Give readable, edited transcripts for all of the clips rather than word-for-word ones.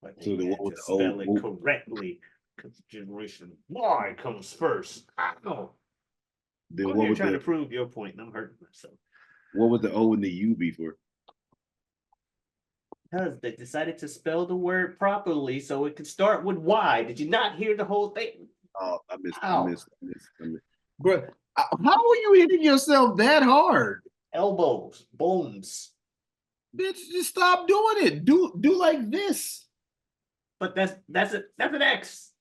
But So they the one had with to the O, spell it correctly because Generation Y comes first. Ow! the I'm what here would trying the to prove your point, and I'm hurting myself. what would the O and the U be for? Because they decided to spell the word properly so it could start with Y. Did you not hear the whole thing? Oh, I missed, I Ow. missed, I missed, I missed. Bro, how are you hitting yourself that hard? Elbows, bones. Bitch, just stop doing it. Do like this. But that's it. That's an X.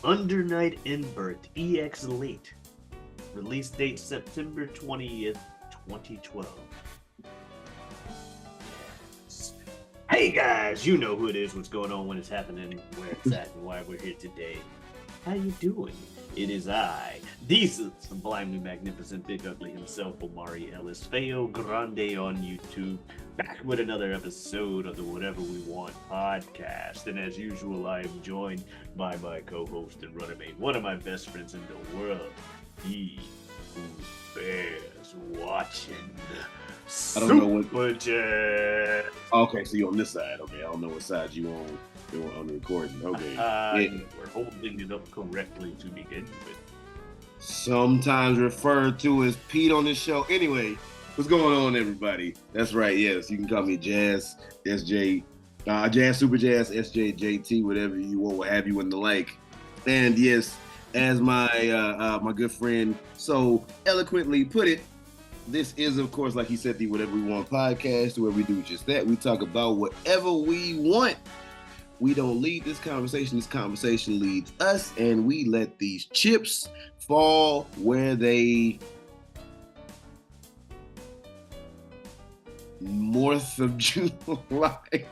Under Night Invert EX Late. Release date September 20th, 2012. Yes. Hey guys, you know who it is, what's going on, when it's happening, where it's at, and why we're here today. How you doing? It is I, the sublimely magnificent big ugly himself, Omari Ellis, Feo Grande on YouTube, back with another episode of the Whatever We Want podcast. And as usual, I am joined by my co-host and runner mate, one of my best friends in the world, he who bears watching, I don't know what. Super Jet. Okay, so you're on this side. Okay, I don't know what side you on. You on the recording. Okay. Yeah. We're holding it up correctly to begin with. Sometimes referred to as Pete on this show. Anyway, what's going on, everybody? That's right. Yes, you can call me Jazz SJ, Jazz Super Jazz SJ JT, whatever you want, what have you, and the like. And yes, as my good friend so eloquently put it, this is, of course, like he said, the Whatever We Want podcast, where we do just that. We talk about whatever we want. We don't lead this conversation. This conversation leads us, and we let these chips fall where they 4th of July.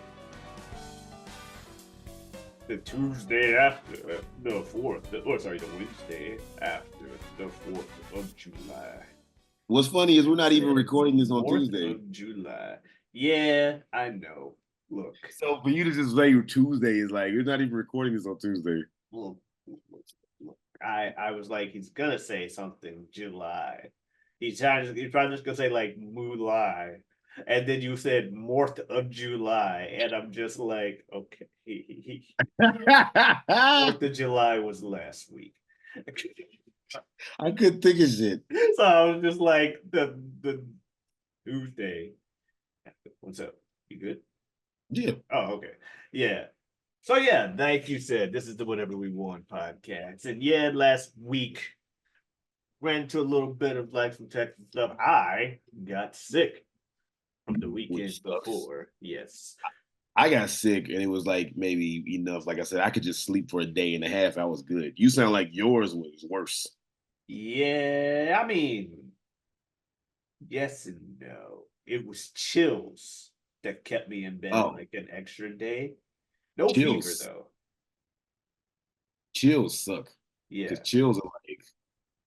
The Tuesday after the 4th, or sorry, the Wednesday after the 4th of July. What's funny is we're not even recording this on 4th Tuesday. of July. Yeah, I know. Look. So for you to just say Tuesday is like, you're not even recording this on Tuesday. Look, I was like, he's gonna say something July. He's probably just gonna say like Moolai. And then you said 4th of July. And I'm just like, okay. 4th of July was last week. I couldn't think of shit. So I was just like the Tuesday. What's up? You good? Yeah. Oh, okay. Yeah. So yeah, like you said, this is the Whatever We Want podcast. And yeah, last week ran into a little bit of like some technical stuff. I got sick from the weekend Which sucks. before. Yes. I got sick and it was like maybe enough. Like I said, I could just sleep for a day and a half. I was good. You sound like yours was worse. Yeah, I mean, yes and no. It was chills that kept me in bed Oh, like an extra day. No fever chills. though. Chills suck because Yeah. chills are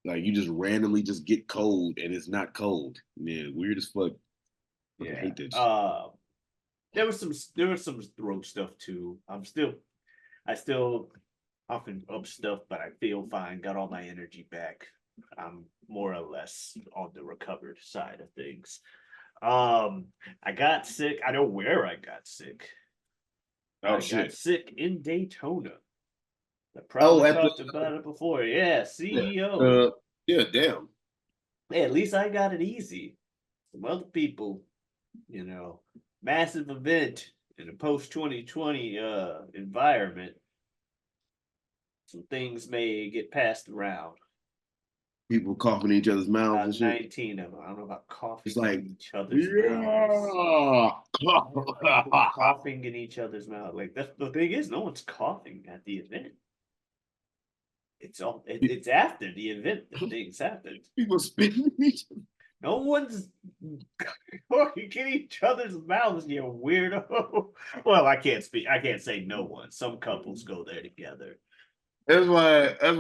like you just randomly just get cold and it's not cold. Yeah, weird as fuck. Fucking Yeah. hate that shit. There was some throat stuff too. I still often up stuff, but I feel fine. Got all my energy back. I'm more or less on the recovered side of things. I got sick. I know where I got sick. Oh I got shit. sick in Daytona. I Oh, probably at the talked about it before. Yeah, yeah, CEO. yeah, damn. Hey, at least I got it easy. Some other people, you know, massive event in a post 2020 environment. Some things may get passed around. People coughing in each other's mouths and About shit. 19 of them. I don't know about It's coughing like, in each other's mouths. yeah. People coughing in each other's mouth. Like that's the thing is, no one's coughing at the event. It's after the event that things happen. People spitting in each other. No one's coughing in each other's mouths, you weirdo. Well, I can't speak. I can't say no one. Some couples go there together. That's why that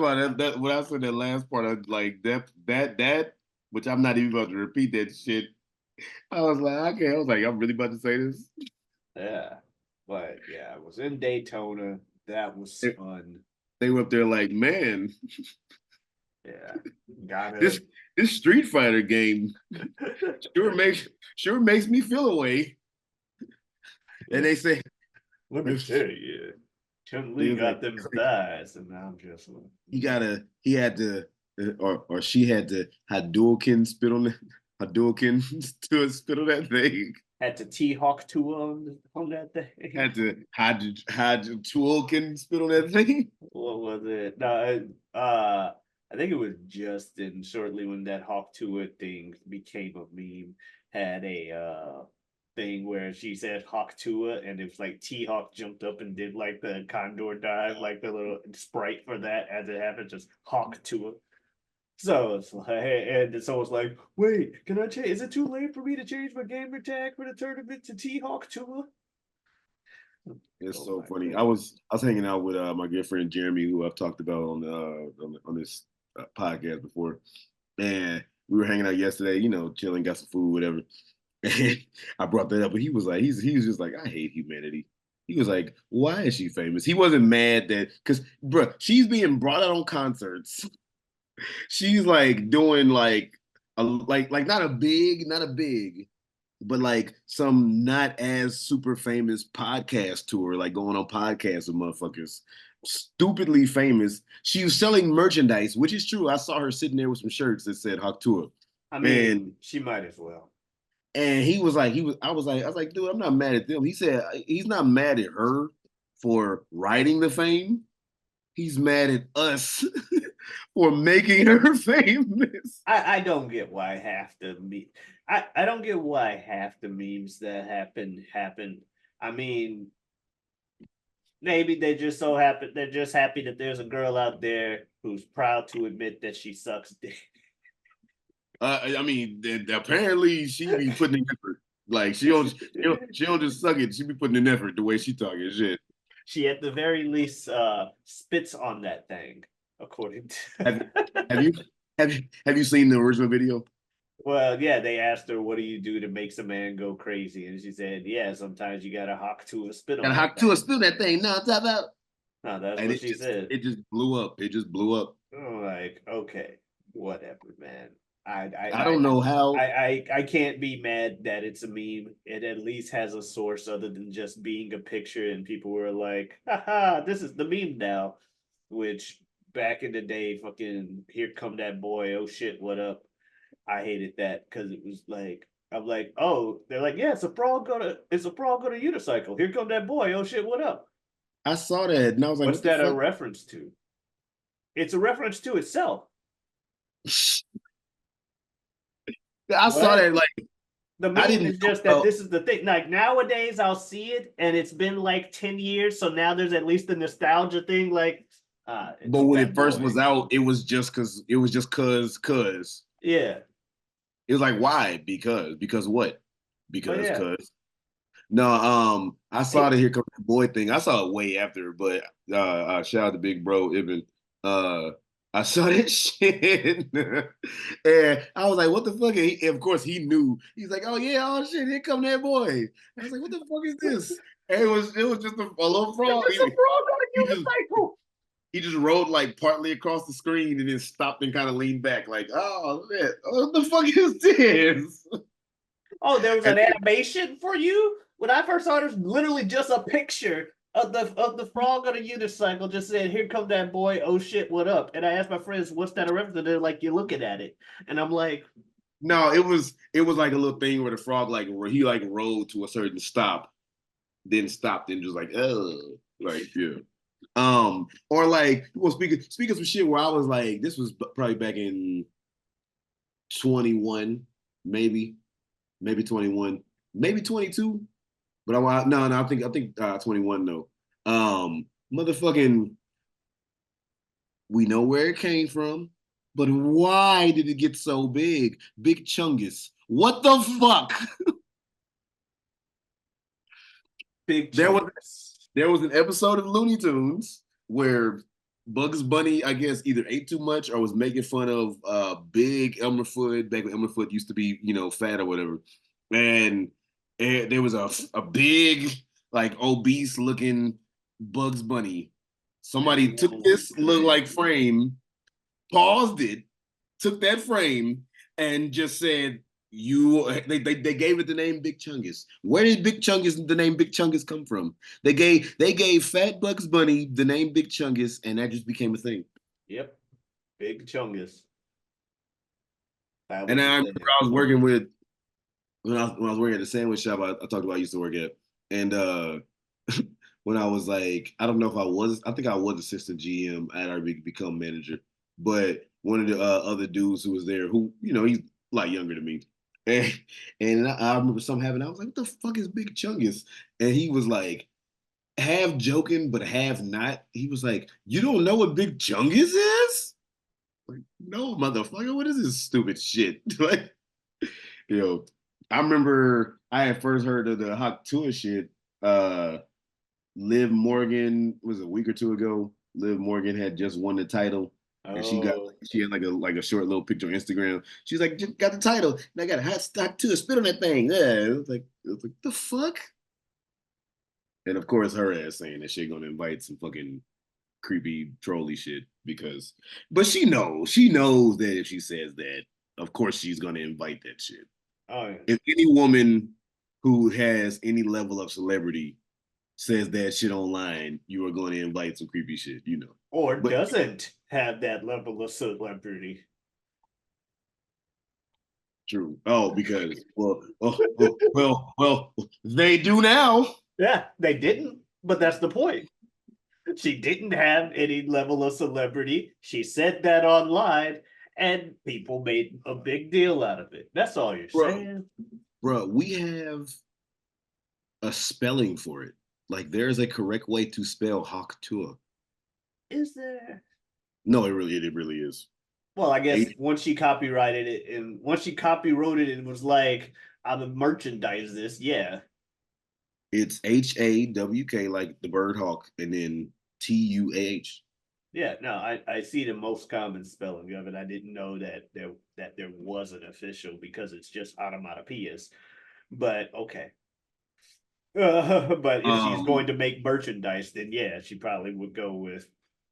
when I said that last part, I like that, which I'm not even about to repeat that shit. I was like, okay, I was like, I'm really about to say this. Yeah, but yeah, I was in Daytona. That was It- fun. they were up there like, man, Yeah, got this it. this Street Fighter game sure makes me feel away. And they say Let me tell you, Chun they Li was got like, them thighs, and I'm just like, he had to or she had to Hadouken spit on the Hadouken to spit on that thing. had to T-Hawk two on that thing. Had to Hadouken spit on that thing. What was it? No, I think it was Justin. Shortly when that Hawk Tua thing became a meme, had a thing where she said Hawk Tua, and it was like T Hawk jumped up and did like the condor dive, like the little sprite for that as it happened, just Hawk Tua. So it's like, and so it's like, wait, can I change? Is it too late for me to change my gamer tag for the tournament to T Hawk Tua? It's Oh so my funny. god. I was hanging out with my good friend Jeremy, who I've talked about on this podcast before, and we were hanging out yesterday. You know, chilling, got some food, whatever. And I brought that up, but he was like, he was just like, I hate humanity. He was like, why is she famous? He wasn't mad that because, bro, she's being brought out on concerts. She's like doing like like not a big, but like some not as super famous podcast tour, like going on podcasts with motherfuckers. Stupidly famous. She was selling merchandise, which is true. I saw her sitting there with some shirts that said Hawk Tour. I And mean, she might as well. he was like, I was like, dude, I'm not mad at them. He said he's not mad at her for writing the fame. He's mad at us for making her famous. I don't get why half the I don't get why half the memes that happen. I mean, maybe they just so happen they're just happy that there's a girl out there who's proud to admit that she sucks dick. I mean, apparently she be putting in effort. Like she don't just suck it. She be putting in effort the way she talking shit. She at the very least spits on that thing, according Have to have you have you seen the original video? Well, yeah, they asked her, "What do you do to make a man go crazy?" And she said, "Yeah, sometimes you gotta hawk to a spit on Gotta that hop to a thing." spill that thing. No, top out. No, that's And what she said. it just blew up. It just blew up. I'm like, okay, whatever, man. I I I don't know how. I can't be mad that it's a meme. It at least has a source other than just being a picture, and people were like, haha, this is the meme now. Which back in the day, fucking here come that boy, oh shit, what up? I hated that because it was like I'm like, oh, they're like, yeah, it's a frog on a unicycle. Here come that boy, oh shit, what up? I saw that and I was like, What's what the that a fuck? reference to? It's a reference to itself. I saw What? that like The I meme didn't is know just that about, this is the thing. Like nowadays, I'll see it, and it's been like 10 years, so now there's at least the nostalgia thing. Like, but it's when it that first boy. was out, it was just cause. Yeah. It was like why? Because what? Oh yeah. Cause. No, I saw Hey, the Here Comes the Boy thing. I saw it way after, but shout out to Big Bro Ibn. Uh, I saw that shit, and I was like, "What the fuck?" And of course, he knew. He's like, "Oh yeah, oh shit, here come that boy." I was like, "What the fuck is this?" And it was just a little it's frog. just a frog on He just a unicycle. he just rode like partly across the screen and then stopped and kind of leaned back, like, "Oh shit, what the fuck is this?" Oh, there was And an animation for you. When I first saw it, it was literally just a picture of the frog on a unicycle. Just said, "Here come that boy. Oh shit, what up?" And I asked my friends, "What's that a reference?" And they're like, "You're looking at it," and I'm like, no, it was like a little thing where the frog like where he like rode to a certain stop, then stopped and just like like yeah. Or like well speaking some shit where I was like this was probably back in 21, maybe 21, maybe 22, but no I think 21 though. Motherfucking we know where it came from, but why did it get so big? Big Chungus. What the fuck? "Big There was chunks." there was an episode of Looney Tunes where Bugs Bunny, I guess, either ate too much or was making fun of big Elmer Fudd back when Elmer Fudd used to be, you know, fat or whatever. And, there was a big, like obese looking Bugs Bunny. Somebody took this look like frame, paused it, took that frame, and just said, they gave it the name Big Chungus. Where did the name Big Chungus come from? They gave Fat Bugs Bunny the name Big Chungus, and that just became a thing. Yep, Big Chungus. That And was I the remember thing. I was working with when I was working at the sandwich shop I talked about I used to work at. And when I was like, I don't know if I think I was assistant GM. I had already become manager. But one of the other dudes who was there, who, he's a lot younger than me. And, and I remember something happened. I was like, what the fuck is Big Chungus? And he was like, half joking, but half not. He was like, you don't know what Big Chungus is? Like, no, motherfucker, what is this stupid shit? Like, you know, I remember I had first heard of the Hawk Tour shit. Liv Morgan was a week or two ago. Liv Morgan had just won the title, and Oh, she had like a short little picture on Instagram. She's like, just got the title, and I got a hot stock too. Spit on that thing. Yeah, it was like the fuck. And of course, her ass saying that she gonna invite some fucking creepy trolly shit but she knows that if she says that, of course she's gonna invite that shit. oh, yeah. If any woman who has any level of celebrity says that shit online, you are going to invite some creepy shit. Or But doesn't have that level of celebrity. true. Oh, because well, they do now. Yeah, they didn't, but that's the point. She didn't have any level of celebrity. She said that online, and people made a big deal out of it. That's all you're Bro, saying. bro, we have a spelling for it. Like there's a correct way to spell Hawk Tour. Is there? No, it really is. Well, I guess H once she copyrighted it and once she copyrighted it and was like, I'm a merchandise this, yeah. it's HAWK like the bird hawk and then TUAH. Yeah, no, I see the most common spelling of it. I didn't know that there was an official because it's just onomatopoeias. But okay. But if she's going Um to make merchandise, then yeah, she probably would go with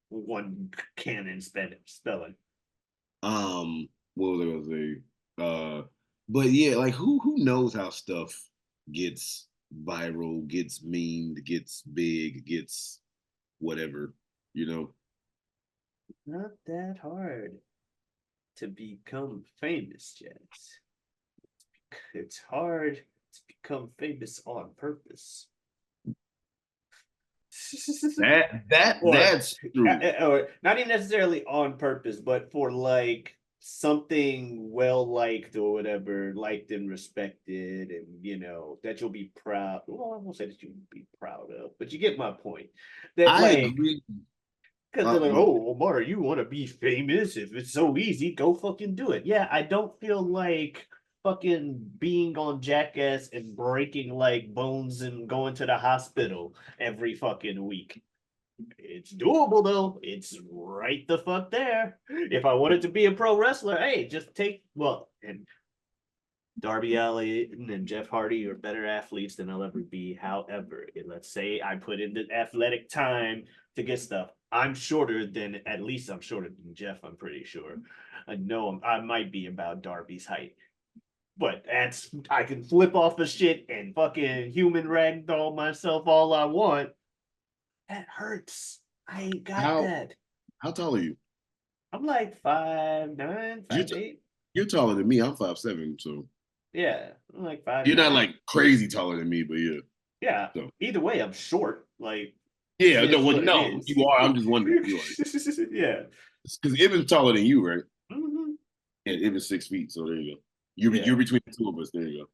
one canon spelling. what was I gonna say? But yeah, like who knows how stuff gets viral, gets memed, gets big, gets whatever, you know? Not that hard to become famous, Jess. It's hard to become famous on purpose. or That's true. or not even necessarily on purpose, but for like something well liked or whatever, liked and respected, and that you'll be proud. Well, I won't say that you'll be proud of, but you get my point. That I like agree. because they're like, Well, oh, Omar, you want to be famous? If it's so easy, go fucking do it. Yeah, I don't feel like fucking being on Jackass and breaking like bones and going to the hospital every fucking week. It's doable though. It's right the fuck there. If I wanted to be a pro wrestler, hey, just take and Darby Allin and Jeff Hardy are better athletes than I'll ever be. However, let's say I put in the athletic time to get stuff. I'm shorter than at least I'm shorter than Jeff. I'm pretty sure. I know I might be about Darby's height, but I can flip off the shit and fucking human ragdoll myself all I want. That hurts. I ain't got how that. how tall are you? I'm like 5'9", You're, 5'8". you're taller than me. I'm 5'7", so Yeah, I'm like five you're not nine. like crazy taller than me, but yeah. Yeah. So Either way, I'm short. Like yeah, it no, is well, what it no, is. you are. I'm just wondering. You are Yeah. because Ibn's taller than you, right? Mhm. Yeah, Ibn's 6 feet. So there you go. You're Yeah. between the two of us. There you go.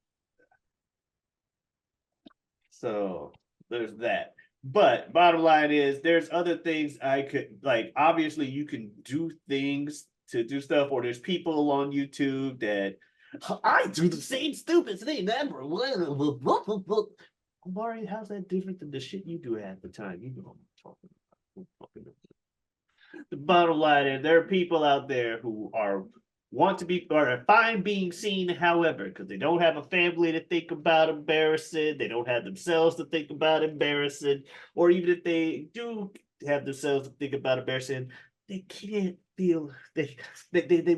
So there's that. But bottom line is there's other things I could like obviously you can do things to do stuff, or there's people on YouTube that I do the same stupid thing ever. Amari, how's that different than the shit you do half the time? You know what I'm talking about. The bottom line is there are people out there who are want to be or are fine being seen, however, because they don't have a family to think about embarrassing, they don't have themselves to think about embarrassing, or even if they do have themselves think about embarrassing. They can't feel they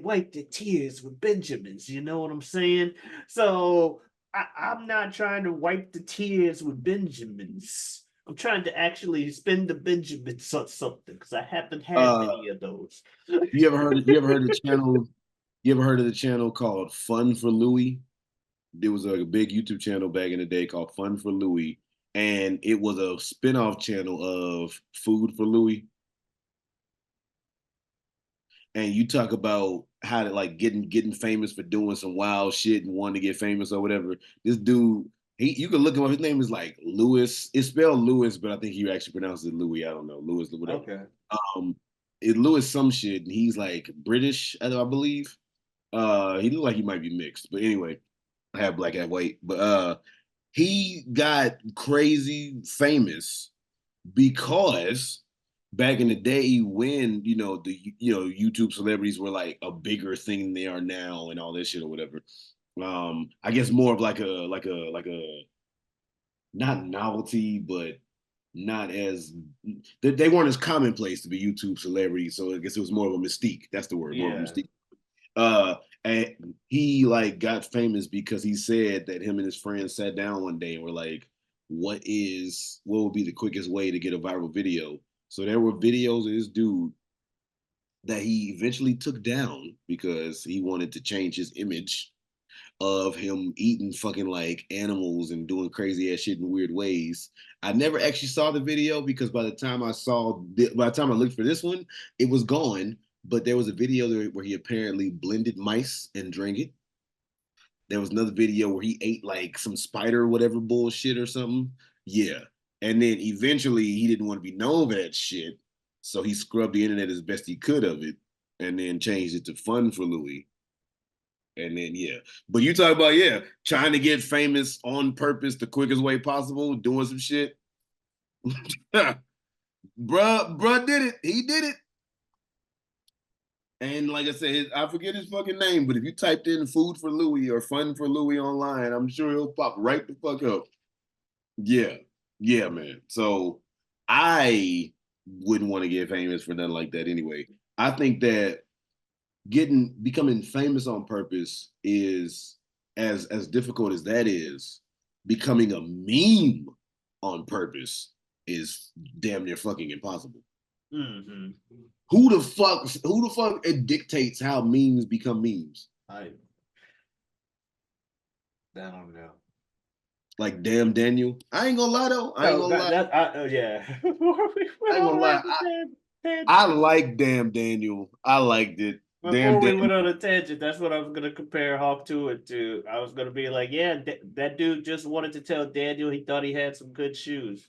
wipe their tears with Benjamins. You know what I'm saying? So I'm not trying to wipe the tears with Benjamins. I'm trying to actually spend the Benjamins on something because I haven't had Uh, many of those. you ever heard the channel? You ever heard of the channel called Fun for Louie? There was a big YouTube channel back in the day called Fun for Louie, and it was a spin-off channel of Food for Louie. And you talk about how to like getting famous for doing some wild shit and wanting to get famous or whatever. This dude, you can look him up. His name is like Lewis. It's spelled Lewis, but I think he actually pronounces it Louis. I don't know, Lewis, whatever. Okay. Um, it's Lewis some shit, and he's like British, I believe. He looked like he might be mixed, but anyway, I have black and white. But he got crazy famous because back in the day when YouTube celebrities were like a bigger thing than they are now and all this shit or whatever. I guess more of like a not novelty, but not as they weren't as commonplace to be YouTube celebrities. So I guess it was more of a mystique. That's the word, more of a Yeah. mystique. And he like got famous because he said that him and his friends sat down one day and were like, what would be the quickest way to get a viral video? So there were videos of this dude that he eventually took down because he wanted to change his image of him eating fucking like animals and doing crazy ass shit in weird ways. I never actually saw the video because by the time I looked for this one, it was gone. But there was a video there where he apparently blended mice and drank it. There was another video where he ate like some spider or whatever bullshit or something. Yeah. And then eventually he didn't want to be known for that shit. So he scrubbed the internet as best he could of it and then changed it to Fun for Louie. And then yeah, but you talk about trying to get famous on purpose the quickest way possible, doing some shit. bruh did it. He did it. And like I said, I forget his fucking name, but if you typed in "food for Louie" or "fun for Louie" online, I'm sure he'll pop right the fuck up. Yeah, yeah, man. So I wouldn't want to get famous for nothing like that anyway. I think that becoming famous on purpose is as difficult as that is. Becoming a meme on purpose is damn near fucking impossible. Mm-hmm. Who the fuck it dictates how memes become memes? I don't know. Like damn Daniel. I ain't gonna lie though. I ain't No, gonna lie. yeah. we I went ain't all gonna the way lie. to that I tangent. like damn Daniel. I liked it. Damn Before we Daniel. went on a tangent, that's what I was gonna compare Hawk to it to. I was gonna be like, yeah, that dude just wanted to tell Daniel he thought he had some good shoes.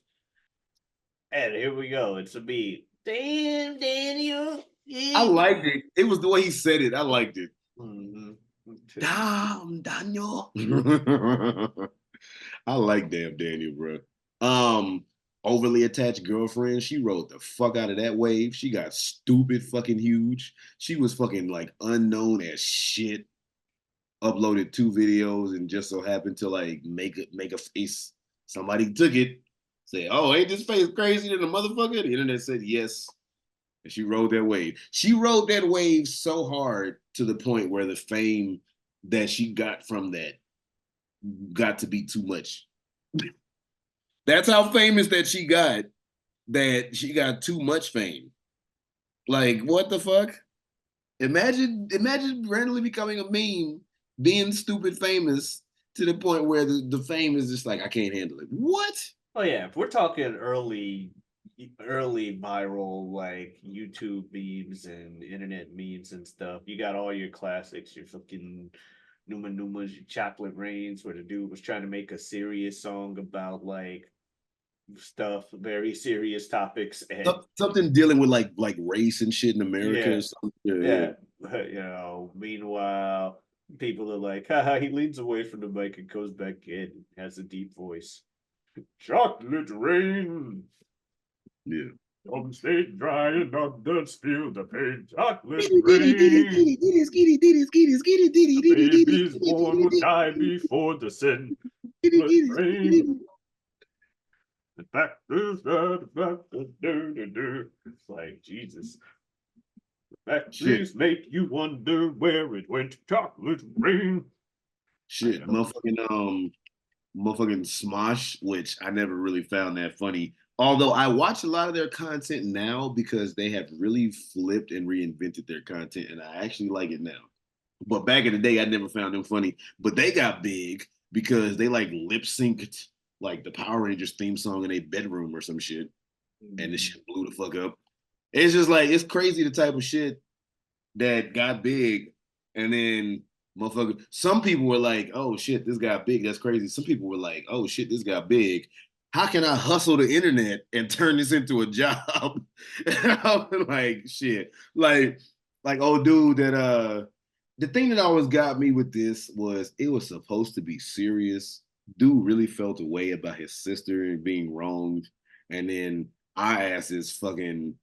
And here we go. It's a beat. Damn, Daniel. I Yeah. liked it. It was the way he said it. I liked it. Mm-hmm. Damn Daniel. I like damn Daniel, bro. Overly attached girlfriend. She rode the fuck out of that wave. She got stupid fucking huge. She was fucking like unknown as shit. Uploaded 2 videos and just so happened to like make a face. Somebody took it, say, "Oh, ain't this face crazy than a motherfucker?" The internet said yes, and she rode that wave. She rode that wave so hard to the point where the fame that she got from that got to be too much. That's how famous that she got. That she got too much fame. Like what the fuck? Imagine randomly becoming a meme, being stupid famous to the point where the fame is just like I can't handle it. What? Oh yeah, if we're talking early viral like YouTube memes and internet memes and stuff, you got all your classics, your fucking Numa Numas, your Chocolate Rains, where the dude was trying to make a serious song about like stuff, very serious topics, and Something dealing with like race and shit in America yeah, or something. Yeah, yeah. yeah. Meanwhile, people are like, haha, he leans away from the mic and goes back in, has a deep voice. Chocolate rain. Yeah. Some stay dry and others feel the pain. Chocolate rain. The baby's born will die before the sin. Chocolate rain. The fact is that the fact that it's like Jesus. Shit, Factories make you wonder where it went. Chocolate rain. I shit, know. motherfucking Smosh, which I never really found that funny. Although I watch a lot of their content now because they have really flipped and reinvented their content, and I actually like it now. But back in the day, I never found them funny. But they got big because they like lip synced like the Power Rangers theme song in a bedroom or some shit, and the Mm. shit blew the fuck up. It's just like it's crazy the type of shit that got big, and then motherfucker. Some people were like, "Oh shit, this got big. That's crazy." Some people were like, "Oh shit, this got big. How can I hustle the internet and turn this into a job?" And I was like, "Shit, like old dude that The thing that always got me with this was it was supposed to be serious. Dude really felt a way about his sister and being wronged, and then our asses fucking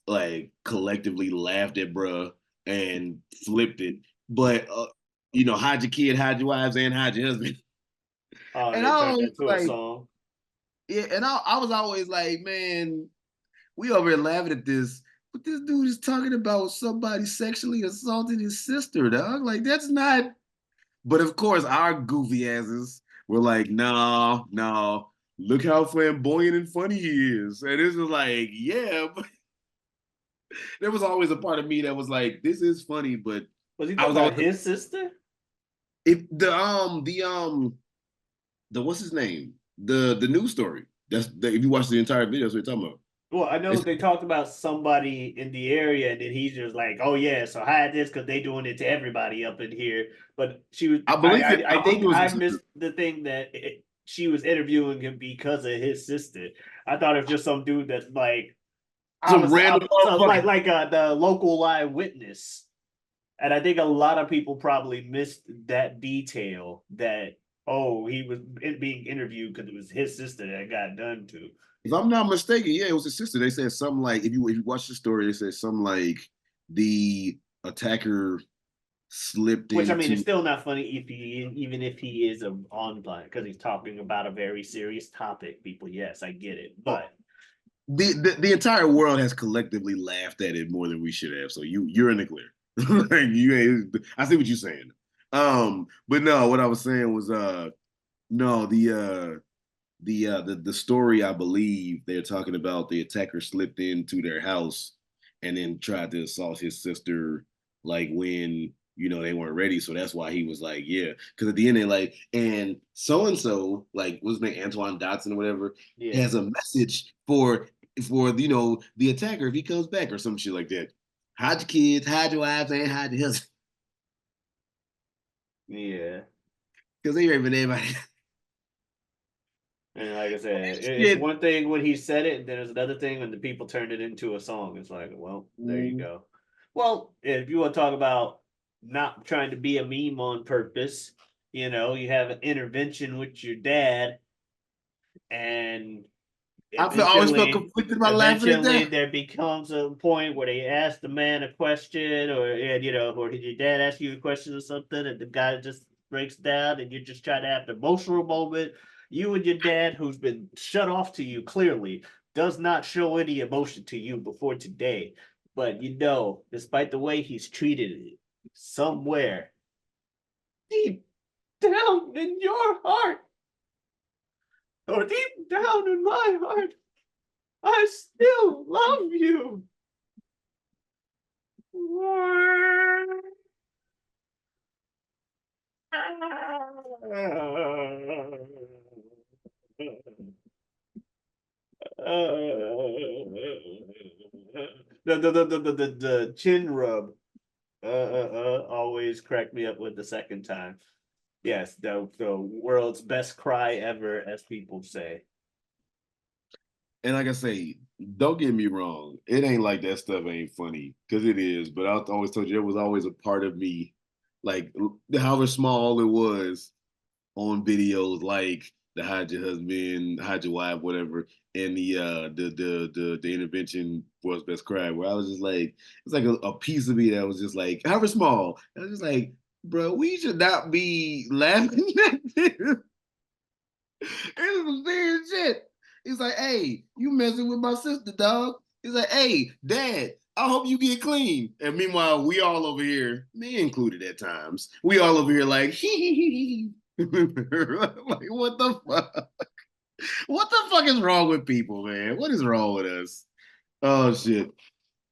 like collectively laughed at bruh and flipped it. But hide your kid, hide your wives, and hide your husband. And They I turned was that to a like, song. yeah, and I was always like, man, we over here laughing at this, but this dude is talking about somebody sexually assaulting his sister, dog. Like that's not. But of course, our goofy asses were like, no, no. Look how flamboyant and funny he is. And this is like, yeah, but there was always a part of me that was like, this is funny, but Was he I talking was always about his sister? if the what's his name? The news story. If you watch the entire video, that's what you're talking about. Well, I know It's, they talked about somebody in the area, and then he's just like, "Oh yeah, so hide this because they doing it to everybody up in here." But she was, I believe it. I I believe think it was I his sister. missed the thing that she was interviewing him because of his sister. I thought it was just some dude that like Some random so motherfucker. the local live witness, and I think a lot of people probably missed that detail that he was being interviewed because it was his sister that got done to. If I'm not mistaken, yeah, it was his sister. They said something like if you watch the story, they said something like the attacker slipped Which I mean, it's into still not funny if even if he is a on blind because he's talking about a very serious topic. People, yes, I get it, oh, but the entire world has collectively laughed at it more than we should have. So you're in the clear. Like you ain't. I see what you're saying. But no, what I was saying was no the story I believe they're talking about the attacker slipped into their house and then tried to assault his sister like when they weren't ready. So that's why he was like, yeah. Because at the end they're like, and so like what's his name, Antoine Dotson or whatever, yeah, has a message for the attacker if he comes back or some shit like that. Hide your kids, hide your wives, and hide your husband. yeah. Because they ain't even anybody. And like I said, it's Shit. one thing when he said it, and then there's another thing when the people turned it into a song. It's like, well, there you Mm. go. Well, if you want to talk about not trying to be a meme on purpose, you have an intervention with your dad, and Always felt eventually conflicted about laughing at eventually that. there becomes a point where they ask the man a question, or or did your dad ask you a question or something, and the guy just breaks down, and you're just trying to have an emotional moment. You and your dad, who's been shut off to you clearly, does not show any emotion to you before today. But despite the way he's treated it, somewhere deep down in your heart, or deep down in my heart, I still love you. The chin rub always cracked me up with the second time. Yes, the world's best cry ever, as people say. And like I say, don't get me wrong. It ain't like that stuff ain't funny because it is. But I always told you there was always a part of me, like however small it was, on videos like the hide your husband, hide your wife, whatever, and the intervention was best cry, where I was just like, it's like a piece of me that was just like, however small. I was just like, bro, we should not be laughing at this. It's some serious shit. He's like, hey, you messing with my sister, dog. He's like, hey, dad, I hope you get clean. And meanwhile, we all over here, me included at times, we all over here like, hee. Like, what the fuck? What the fuck is wrong with people, man? What is wrong with us? Oh shit.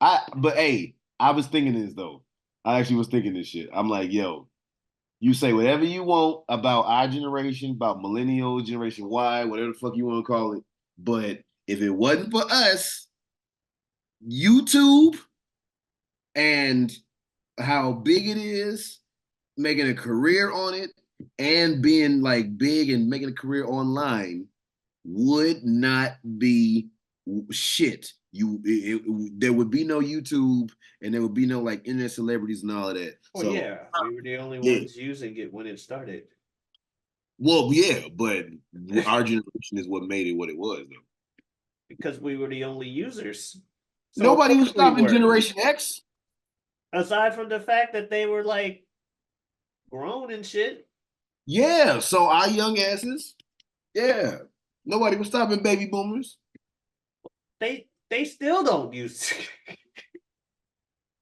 But hey, I was thinking this though. I actually was thinking this shit. I'm like, yo, you say whatever you want about our generation, about millennial, generation Y, whatever the fuck you want to call it. But if it wasn't for us, YouTube and how big it is, making a career on it, and being like big and making a career online would not be shit. There would be no YouTube and there would be no like internet celebrities and all of that. Well, So yeah, we were the only yeah, ones using it when it started. well, yeah, but our generation is what made it what it was, though. Because we were the only users. So of Nobody was course we stopping were. Generation X. Aside from the fact that they were like grown and shit, Yeah, so our young asses, yeah, nobody was stopping baby boomers. they still don't use.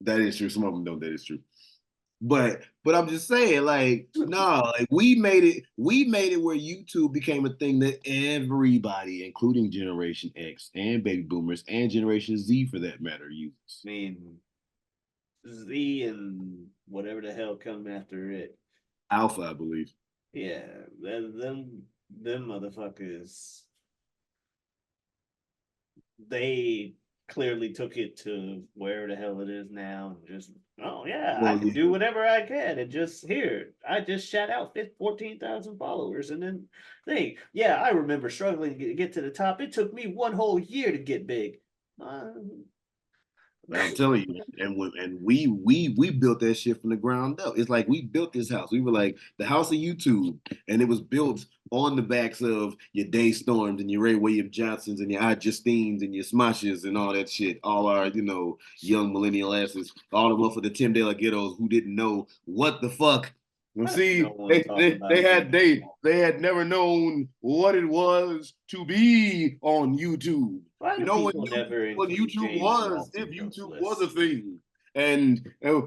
That is true. Some of them don't. That is true. But I'm just saying, like, no, like we made it where YouTube became a thing that everybody, including Generation X and baby boomers and Generation Z for that matter, uses. I mean, Z and whatever the hell come after it. Alpha, I believe. Yeah, them motherfuckers. They clearly took it to where the hell it is now. And just, oh yeah, I Well, can yeah. do whatever I can. And just here, I just shout out 14,000 followers, and then think, yeah, I remember struggling to get to the top. It took me one whole year to get big. Uh, I'm telling you, and we built that shit from the ground up. It's like we built this house. We were like the house of YouTube, and it was built on the backs of your Day Storms and your Ray William Johnsons and your I Justines and your Smashes and all that shit. All our, young millennial asses, all the for the Tim De La Ghettos who didn't know what the fuck. Well, no see, one they, talking they, about they it. had they had never known what it was to be on YouTube. Why You do know people never what include YouTube James was, Rolfe if in those YouTube was a lists? thing, and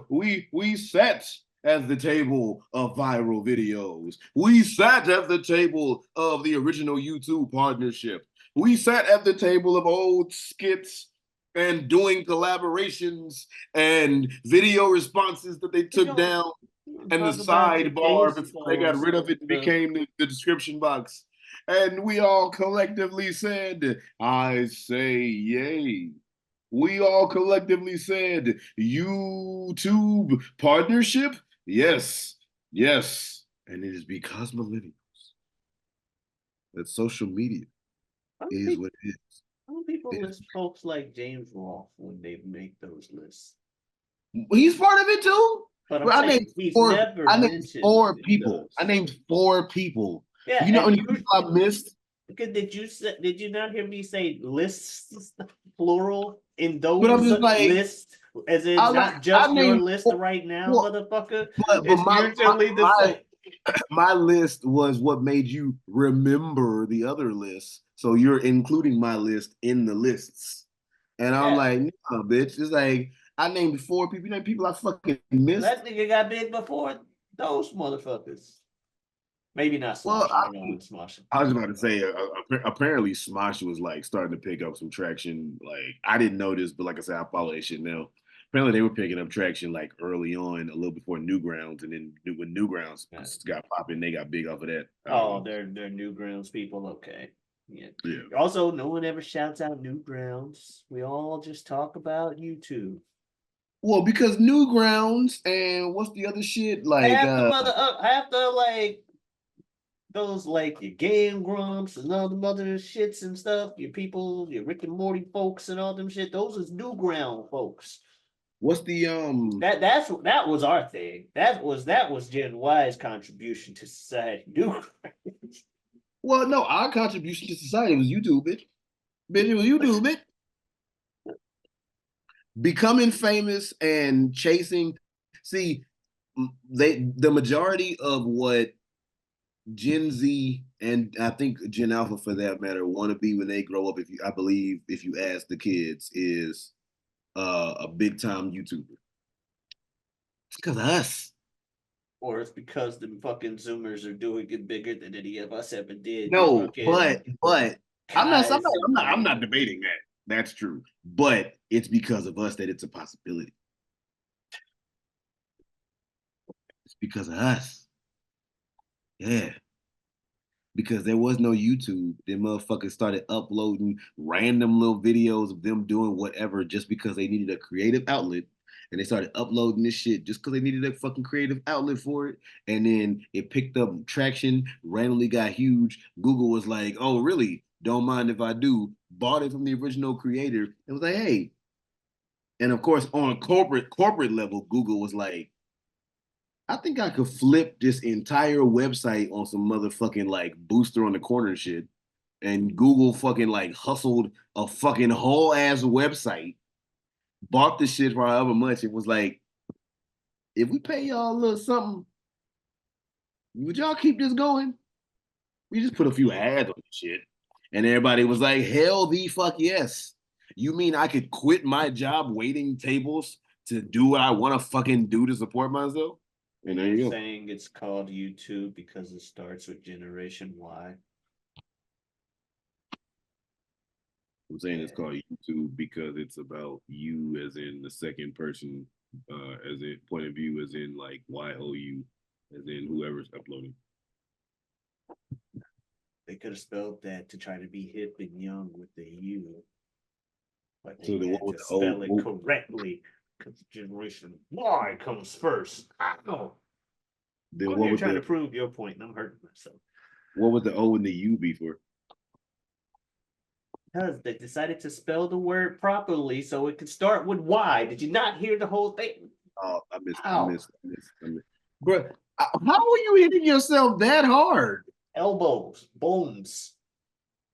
we sat at the table of viral videos. We sat at the table of the original YouTube partnership. We sat at the table of old skits and doing collaborations and video responses that they We took don't, down we don't and the talk about the sidebar before they got baseballs rid of of it and the. became the description box. And we all collectively said, I say yay. We all collectively said, YouTube partnership? Yes, yes. And it is because millennials that social media Some is people, what it is. some people It is. list folks like James Rolfe when they make those lists. He's part of it too. But I'm But saying he's never I named mentioned four in people. I those. named four people. Yeah, You know how and many you people I missed? did you not hear me say lists plural in But I'm those just like, lists? As in not I just your named list four, right now, four motherfucker. but It's usually the same. my list was what made you remember the other lists. So you're including my list in the lists. And I'm Yeah, like, no, bitch. It's like I named four people. You know, people I fucking missed. that nigga got big before those motherfuckers. Maybe not Well, Smosh. I don't know when Smosh. I was about to say, apparently Smosh was like starting to pick up some traction. Like I didn't know this, but like I said, I follow that shit now. Apparently they were picking up traction like early on, a little before Newgrounds, and then when Newgrounds Yeah. got popping, they got big off of that. Oh, they're Newgrounds people. Okay. Yeah. Yeah. Also, no one ever shouts out Newgrounds. We all just talk about YouTube. Well, because Newgrounds and what's the other shit? Like Half the like those like your Game Grumps and all the other shits and stuff. Your people, your Rick and Morty folks and all them shit. Those is Newground folks. what's the That was our thing. That was Gen Y's contribution to society. Newgrounds. well, no, our contribution to society was YouTube, bitch. Bitch, it was YouTube, bitch. Becoming famous and chasing. See, the majority of what Gen Z and I think Gen Alpha for that matter want to be when they grow up. If you, I believe, if you ask the kids, is a big time YouTuber. It's because of us. Or it's because the fucking Zoomers are doing it bigger than any of us ever did. The No, fucking but guys who I'm not made debating that. That's true. But it's because of us that it's a possibility. It's because of us. Yeah. Because there was no YouTube. Then motherfuckers started uploading random little videos of them doing whatever just because they needed a creative outlet. And they started uploading this shit just because they needed a fucking creative outlet for it. And then it picked up traction, randomly got huge. Google was like, oh, really? Don't mind if I do. Bought it from the original creator. It was like, hey. And of course, on a corporate level, Google was like, I think I could flip this entire website on some motherfucking like booster on the corner shit. And Google fucking like hustled a fucking whole ass website, bought the shit for however much. It was like, if we pay y'all a little something, would y'all keep this going? We just put a few ads on the shit. And everybody was like, hell the fuck yes. You mean I could quit my job waiting tables to do what I want to fucking do to support myself? And there you're you go. saying it's called YouTube because it starts with Generation Y. I'm saying it's Yeah. called YouTube because it's about you as in the second person, as in point of view, as in like YOU, as in whoever's uploading. They could have spelled that to try to be hip and young with the U, but So they then what had was to the old? spell it correctly because Generation Y comes first. I know. Then I'm here trying to prove your point, and I'm hurting myself. what would the O and the U be for? Because they decided to spell the word properly so it could start with Y. Did you not hear the whole thing? Oh, Ow. I missed. Bro, how are you hitting yourself that hard? Elbows, bones.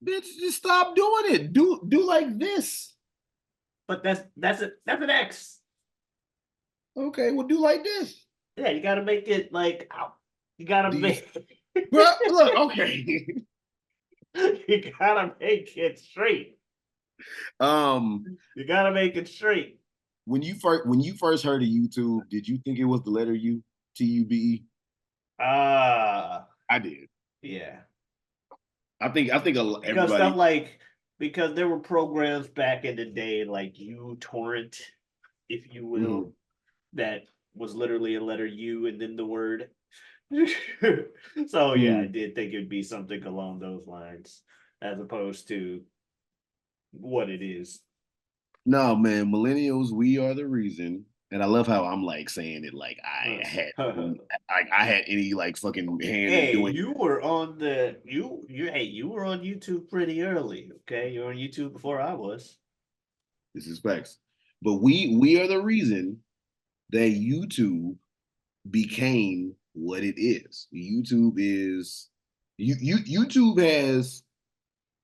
Bitch, just stop doing it. Do like this. But that's an X. Okay, well do like this. Yeah, you gotta make it like ow. You gotta Do you, make bro? Look, okay. you gotta make it straight. um, You gotta make it straight. when you first heard of YouTube, did you think it was the letter U, TUBE? Ah, I did. yeah. I think Because stuff everybody. like because there were programs back in the day like uTorrent, if you Mhm. will, that was literally a letter U and then the word. So yeah, I Mm. did think it'd be something along those lines, as opposed to what it is. No, man, millennials, we are the reason. And I love how I'm like saying it like I had any like fucking hand in Hey, doing you were on the you hey, you were on YouTube pretty early, okay? You were on YouTube before I was. this is facts. But we are the reason that YouTube became what it is. YouTube is YouTube has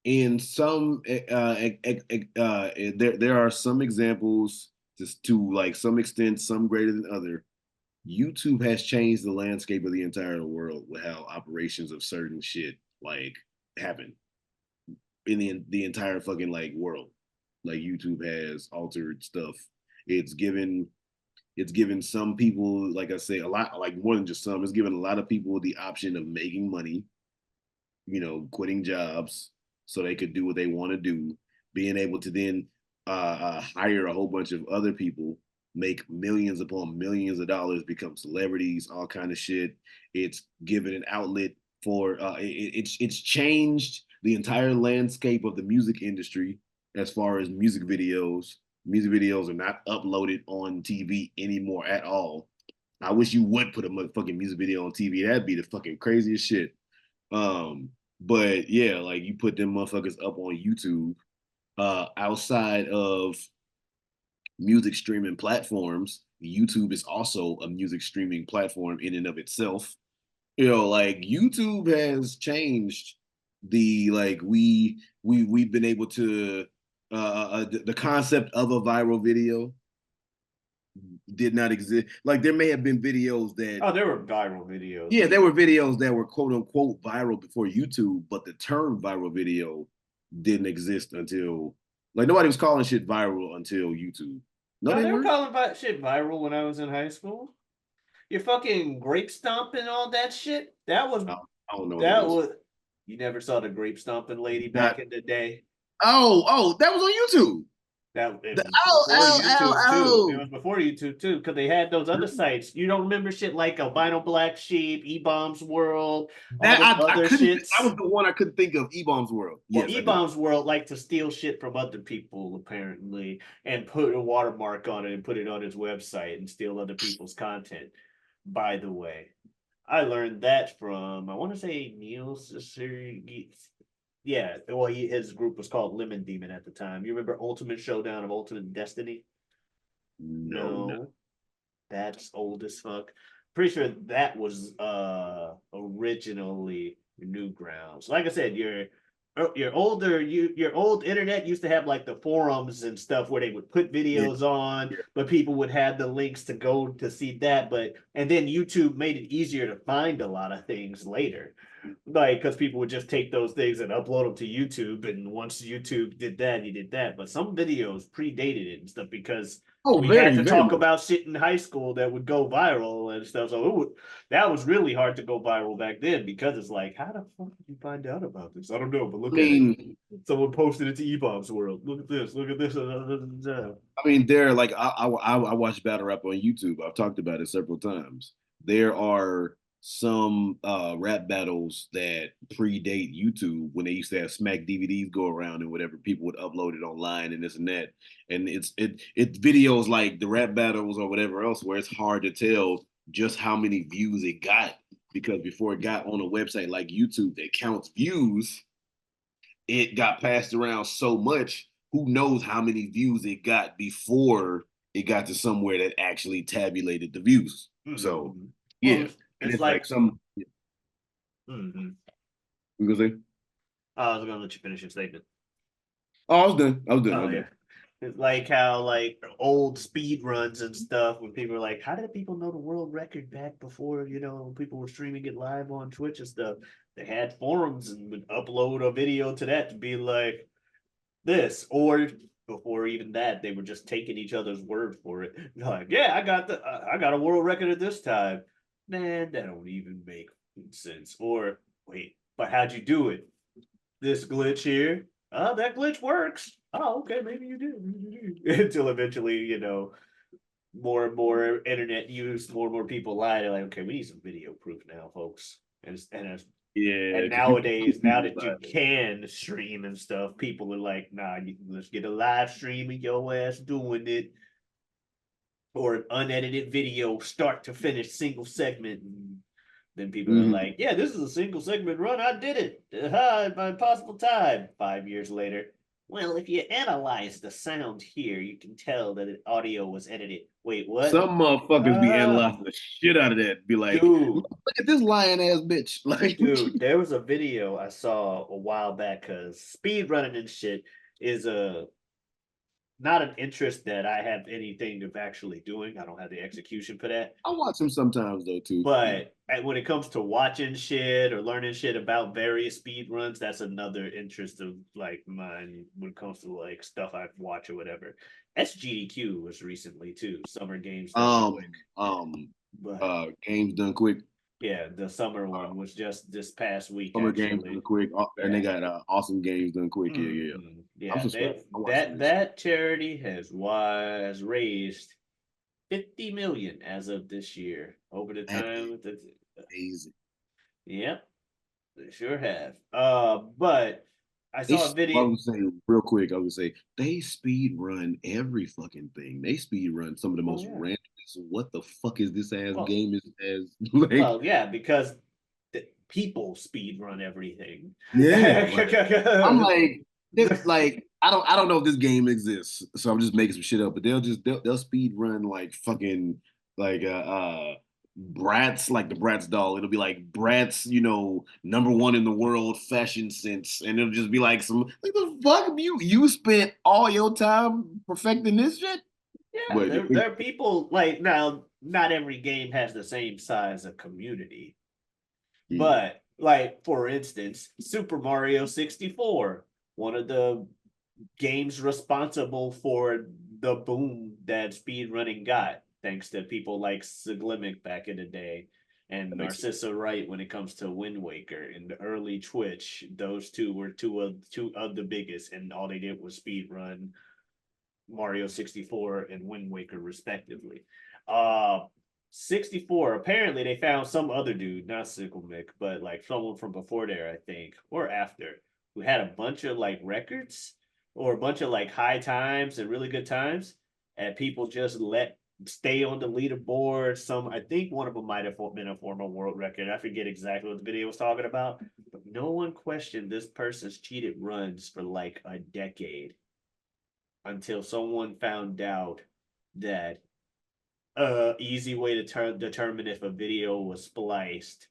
in some there are some examples just to like some extent, some greater than other. YouTube has changed the landscape of the entire world with how operations of certain shit like happen in the entire fucking like world. Like YouTube has altered stuff. It's given it's given some people, like I say, a lot, like more than just some, it's given a lot of people the option of making money, quitting jobs so they could do what they want to do, being able to then hire a whole bunch of other people, make millions upon millions of dollars, become celebrities, all kind of shit. It's given an outlet for it's changed the entire landscape of the music industry as far as music videos. Music videos are not uploaded on TV anymore at all. I wish you would put a motherfucking music video on TV. That'd be the fucking craziest shit. Um, but yeah, like you put them motherfuckers up on YouTube. Outside of music streaming platforms, YouTube is also a music streaming platform in and of itself. Like YouTube has changed the like we've been able to the concept of a viral video did not exist. Like there may have been videos that, Oh, there were viral videos, yeah, but there were videos that were quote unquote viral before YouTube, but the term viral video didn't exist until like nobody was calling shit viral until YouTube. No, no, they they were weren't. calling shit viral when I was in high school. Your fucking grape stomping, all that shit. I don't know what that That is. was. You never saw the grape stomping lady back Not. in the day. Oh, that was on YouTube. That it The, was oh, before oh, oh, YouTube too. It oh. was before YouTube too, because they had those other sites. You don't remember shit like Albino Black Sheep, E Bombs World, all That them I other couldn't. That shits. was the one I couldn't think of. E-Bombs World. Well, Yes, I do. E-Bombs World like to steal shit from other people, apparently, and put a watermark on it and put it on his website and steal other people's content. By the way, I learned that from, I want to say Niels. Yeah, well, his group was called Lemon Demon at the time. You remember Ultimate Showdown of Ultimate Destiny? No, no. No, that's old as fuck. Pretty sure that was originally Newgrounds. Like I said, your old internet used to have like the forums and stuff where they would put Yeah, videos on, yeah. but people would have the links to go to see that. But and then YouTube made it easier to find a lot of things later. Like, because people would just take those things and upload them to YouTube, and once YouTube did that, he did that. But some videos predated it and stuff because Oh, we had very, to very talk much. about shit in high school that would go viral and stuff. So that was really hard to go viral back then because it's like, how the fuck did you find out about this? I don't know, but I look at it. mean, Someone posted it to Ebob's World. Look at this. Look at this. there like I watch battle rap on YouTube. I've talked about it several times. There are some rap battles that predate YouTube when they used to have Smack DVDs go around and whatever. People would upload it online and this and that. And it's videos like the rap battles or whatever else where it's hard to tell just how many views it got because before it got on a website like YouTube that counts views, it got passed around so much. Who knows how many views it got before it got to somewhere that actually tabulated the views? So, Mm-hmm. Well, yeah, and it's it's like like, some. Yeah, mm-hmm. you gonna say? I was going to let you finish your statement. Oh, I was done. I was done. I Oh was yeah. done. It's like how like old speed runs and stuff when people are like, how did people know the world record back before, people were streaming it live on Twitch and stuff? They had forums and would upload a video to that to be like this. Or before even that, they were just taking each other's word for it. Like, yeah, I got a world record at this time. Man, that don't even make sense. Or wait, but how'd you do it? This glitch here. Oh, that glitch works. Oh, okay, maybe you do. Until eventually, more and more internet use, more and more people lie. They're like, okay, we need some video proof now, folks. Yeah, And because nowadays, now that you like, can stream and stuff, people are like, nah, let's get a live stream of your ass doing it, or an unedited video, start to finish, single segment. And then people are mhm. like, yeah, this is a single segment run. I did it. My impossible time. 5 years later. Well, if you analyze the sound here, you can tell that the audio was edited. Wait, what? Some motherfuckers be Uh, analyzing the shit out of that. Be like, dude, look at this lion ass bitch. Like, dude, there was a video I saw a while back because speed running and shit is a not an interest that I have anything of actually doing. I don't have the execution for that. I watch them sometimes though too. But when it comes to watching shit or learning shit about various speed runs, that's another interest of like mine when it comes to like stuff I watch or whatever. SGDQ was recently too. Summer games done quick. Um, um, But games done quick. yeah, the summer one was just this past week Summer games done actually. quick, and they Yeah. got awesome games done quick. Yeah, yeah. I'm Yeah, subscribed. they I watch some of that this. that charity has raised 50 million as of this year over the That is time. amazing. Yep, they sure have. But I They, saw a I video. would say real quick. I would say they speed run every fucking thing. They speed run some of the Oh most yeah. random. What the fuck is this ass Well, game? Is as like well, yeah, because people speed run everything. yeah. Like I'm like I don't know if this game exists, so I'm just making some shit up. But they'll speed run like fucking like Bratz, like the Bratz doll. It'll be like Bratz, #1 in the world fashion sense, and it'll just be like some like the fuck you spent all your time perfecting this shit. Yeah, But there are people like now. Not every game has the same size of community, mm, but like for instance, Super Mario 64, one of the games responsible for the boom that speedrunning got, thanks to people like Siglimic back in the day and that makes sense. Narcissa Wright when it comes to Wind Waker and the early Twitch. Those two were two of the biggest, and all they did was speedrun Mario 64 and Wind Waker, respectively. Uh, 64, apparently they found some other dude, not Sickle but like someone from before there, I think, or after, who had a bunch of like records or a bunch of like high times and really good times, and people just let stay on the leaderboard. Some, I think one of them might have been a former world record. I forget exactly what the video was talking about, but no one questioned this person's cheated runs for like a decade until someone found out that easy way to determine if a video was spliced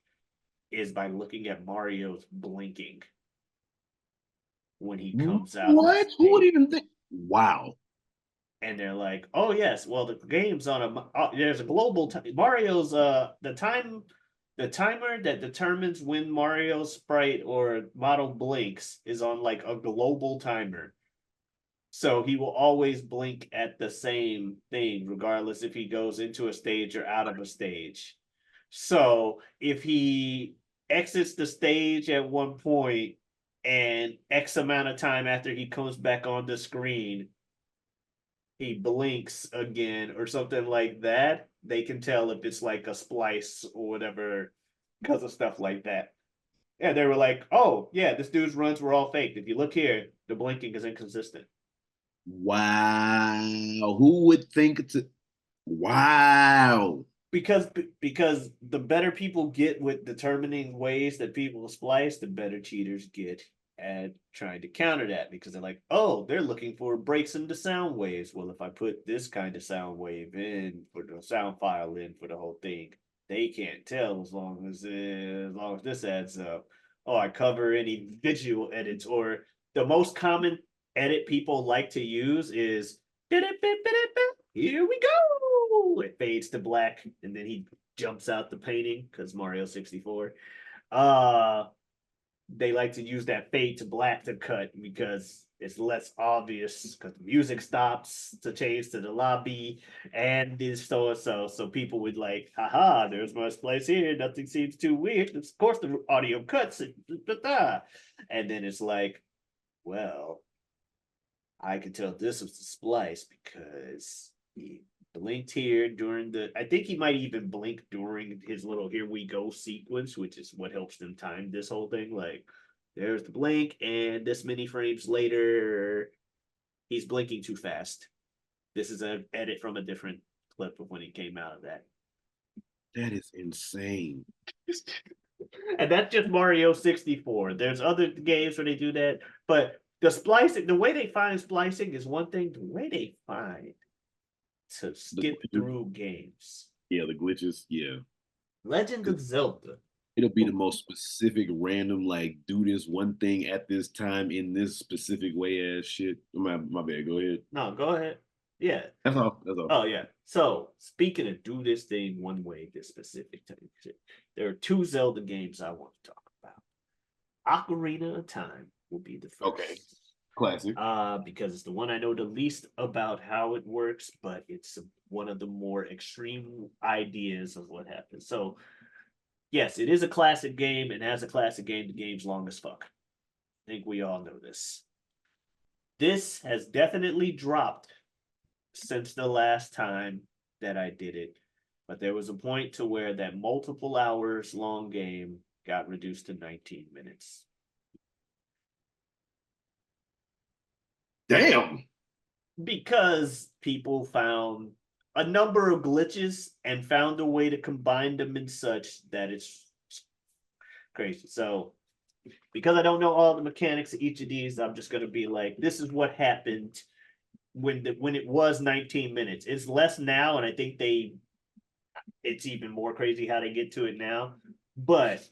is by looking at Mario's blinking when he comes out the What? Who would stage. even think? Wow. And they're like, "Oh yes, well the game's on a there's a global Mario's the timer that determines when Mario's sprite or model blinks is on like a global timer. So he will always blink at the same thing, regardless if he goes into a stage or out of a stage. So if he exits the stage at one point and X amount of time after he comes back on the screen, he blinks again or something like that, they can tell if it's like a splice or whatever because of stuff like that. Yeah, they were like, oh, yeah, this dude's runs were all faked. If you look here, the blinking is inconsistent. Wow. Who would think to wow. because because the better people get with determining ways that people splice, the better cheaters get at trying to counter that because they're like, oh, they're looking for breaks in the sound waves. Well, if I put this kind of sound wave in for the sound file in for the whole thing, they can't tell as long as this adds up. Oh, I cover any visual edits or the most common edit people like to use is here we go. It fades to black, and then he jumps out the painting because Mario 64. Uh, they like to use that fade to black to cut because it's less obvious because the music stops to change to the lobby and this so people would like, haha, there's my place here, nothing seems too weird, of course the audio cuts it, and then it's like, well, I could tell this was the splice because he blinked here during the. I think he might even blink during his little "Here we go" sequence, which is what helps them time this whole thing. Like, there's the blink, and this many frames later, he's blinking too fast. This is an edit from a different clip of when he came out of that. That is insane. And that's just Mario 64. There's other games where they do that, but the splicing, the way they find splicing is one thing. The way they find to The skip glitches, through games. yeah, the glitches, yeah. Legend of Zelda. It'll be the most specific, random, like do this one thing at this time in this specific way as shit. My bad. Go ahead. No, go ahead. Yeah. That's all. That's all. Oh yeah. So speaking of do this thing one way, this specific time, there are two Zelda games I want to talk about. Ocarina of Time will be the Okay. first. Classic. Because it's the one I know the least about how it works, but it's one of the more extreme ideas of what happens. So yes, it is a classic game, and as a classic game, the game's long as fuck. I think we all know this. This has definitely dropped since the last time that I did it, but there was a point to where that multiple hours long game got reduced to 19 minutes. Damn. Because people found a number of glitches and found a way to combine them in such that it's crazy. So because I don't know all the mechanics of each of these, I'm just gonna be like, this is what happened when it was 19 minutes. It's less now, and I think it's even more crazy how they get to it now. But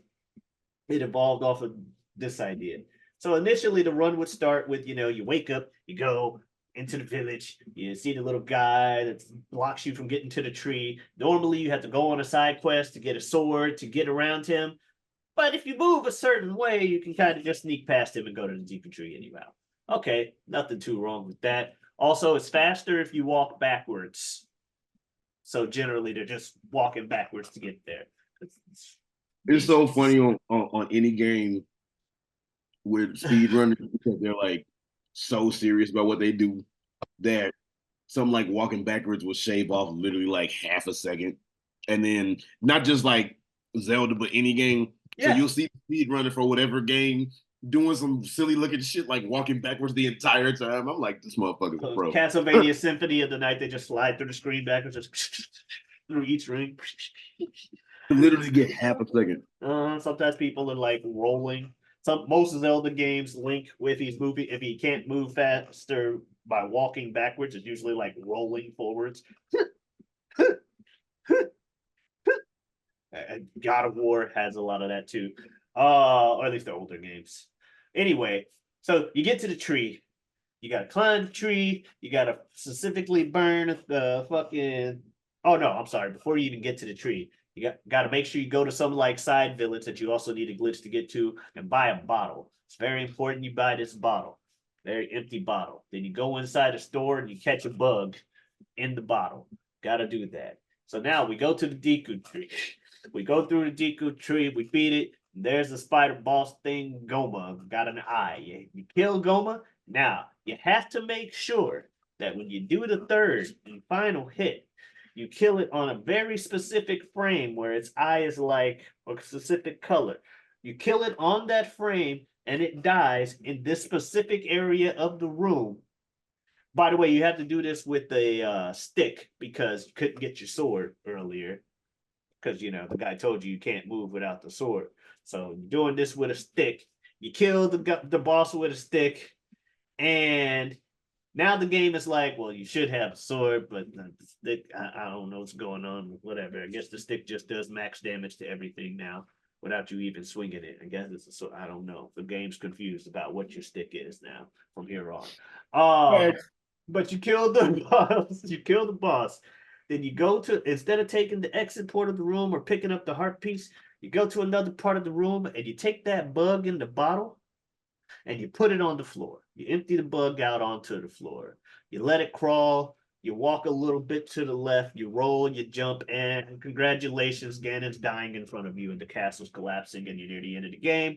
it evolved off of this idea. So initially, the run would start with you wake up, you go, into the village. You see the little guy that blocks you from getting to the tree. Normally, you have to go on a side quest to get a sword to get around him. But if you move a certain way, you can kind of just sneak past him and go to the deeper tree anyhow. Okay, nothing too wrong with that. Also, it's faster if you walk backwards. So generally, they're just walking backwards to get there. It's so funny on any game with speedrunners because they're like so serious about what they do that some like walking backwards will shave off literally like half a second. And then not just like Zelda, but any game. So Yeah. you'll see the speedrunner for whatever game doing some silly looking shit like walking backwards the entire time. I'm like, this motherfucker's a pro. Castlevania Symphony of the Night, they just slide through the screen backwards, just through each ring. Literally get half a second. Sometimes people are like rolling. Most of Zelda games, Link, if he's moving, if he can't move faster by walking backwards, it's usually like rolling forwards. And God of War has a lot of that too, or at least the older games. Anyway, so you get to the tree. You gotta climb the tree. You gotta specifically burn the fucking. Oh no, I'm sorry. Before you even get to the tree, you gotta make sure you go to some like side village that you also need a glitch to get to and buy a bottle. It's very important you buy this bottle, very empty bottle. Then you go inside a store and you catch a bug in the bottle. Gotta do that. So now we go to the Deku tree. We go through the Deku tree. We beat it. There's the spider boss thing. Goma got an eye. You kill Goma. Now you have to make sure that when you do the third and final hit, you kill it on a very specific frame where its eye is like a specific color. You kill it on that frame and it dies in this specific area of the room. By the way, you have to do this with a stick because you couldn't get your sword earlier. Because, you know, the guy told you can't move without the sword. So you're doing this with a stick. You kill the boss with a stick. And now the game is like, well, you should have a sword, but the stick, I don't know what's going on. Whatever. I guess the stick just does max damage to everything now without you even swinging it. I guess it's a sword. I don't know. The game's confused about what your stick is now from here on. But you killed the boss. You killed the boss. Then you go to, instead of taking the exit port of the room or picking up the heart piece, you go to another part of the room and you take that bug in the bottle and you put it on the floor. You empty the bug out onto the floor. You let it crawl. You walk a little bit to the left. You roll, you jump, and congratulations, Ganon's dying in front of you and the castle's collapsing and you're near the end of the game.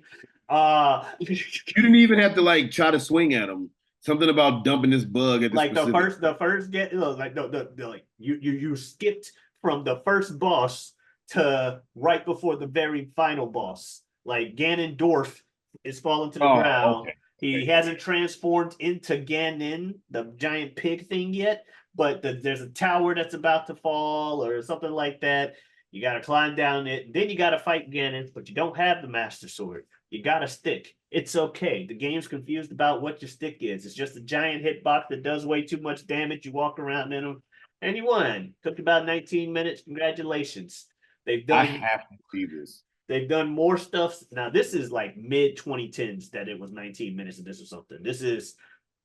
You didn't even have to like try to swing at him. Something about dumping this bug at like the first get like like you skipped from the first boss to right before the very final boss. Like Ganondorf is falling to the ground. Okay. He hasn't transformed into Ganon, the giant pig thing yet, but there's a tower that's about to fall or something like that. You got to climb down it. Then you got to fight Ganon, but you don't have the Master Sword. You got a stick. It's okay. The game's confused about what your stick is. It's just a giant hitbox that does way too much damage. You walk around in them, and you won. Took about 19 minutes. Congratulations. I have to see this. They've done more stuff. Now, this is like mid 2010s that it was 19 minutes of this or something. This is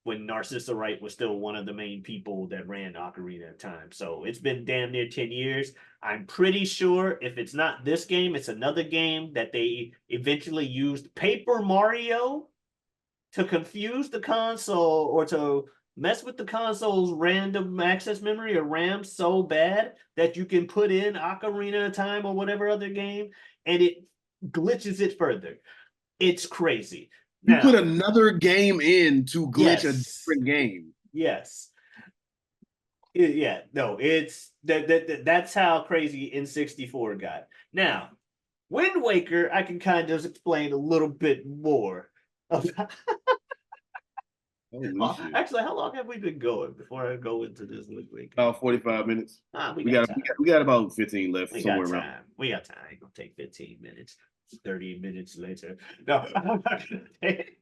when Narcissa Wright was still one of the main people that ran Ocarina of Time. So it's been damn near 10 years. I'm pretty sure if it's not this game, it's another game that they eventually used Paper Mario to confuse the console or to mess with the console's random access memory or RAM so bad that you can put in Ocarina of Time or whatever other game and it glitches it further. It's crazy. You put another game in to glitch a different game. Yes. Yeah, no, it's that's how crazy N64 got. Now, Wind Waker, I can kind of explain a little bit more. Actually, how long have we been going before I go into this Wind Waker? About 45 minutes. We got about 15 left. We got time. We got time. It's gonna take 15 minutes. 30 minutes later. No, I'm not gonna take.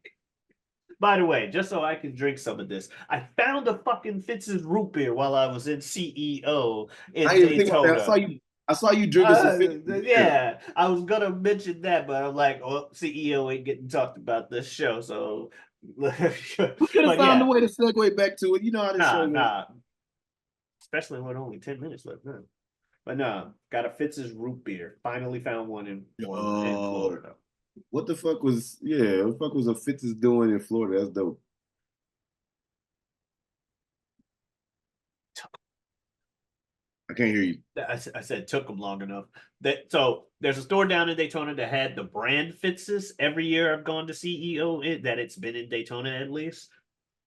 By the way, just so I can drink some of this, I found a fucking Fitz's root beer while I was in CEO in Daytona. I saw you drinking some Fitz. Yeah, I was gonna mention that, but I'm like, oh, CEO ain't getting talked about this show, so We could have But found a yeah, way to segue back to it. You know how this show goes. nah. Especially with only 10 minutes left now. But no, got a Fitz's root beer. Finally found one in Oh, Florida. what the fuck was what the fuck was a Fitz is doing in Florida? That's dope. I can't hear you. I said took them long enough. So there's a store down in Daytona that had the brand Fitz's. Every year I've gone to CEO that it's been in Daytona at least.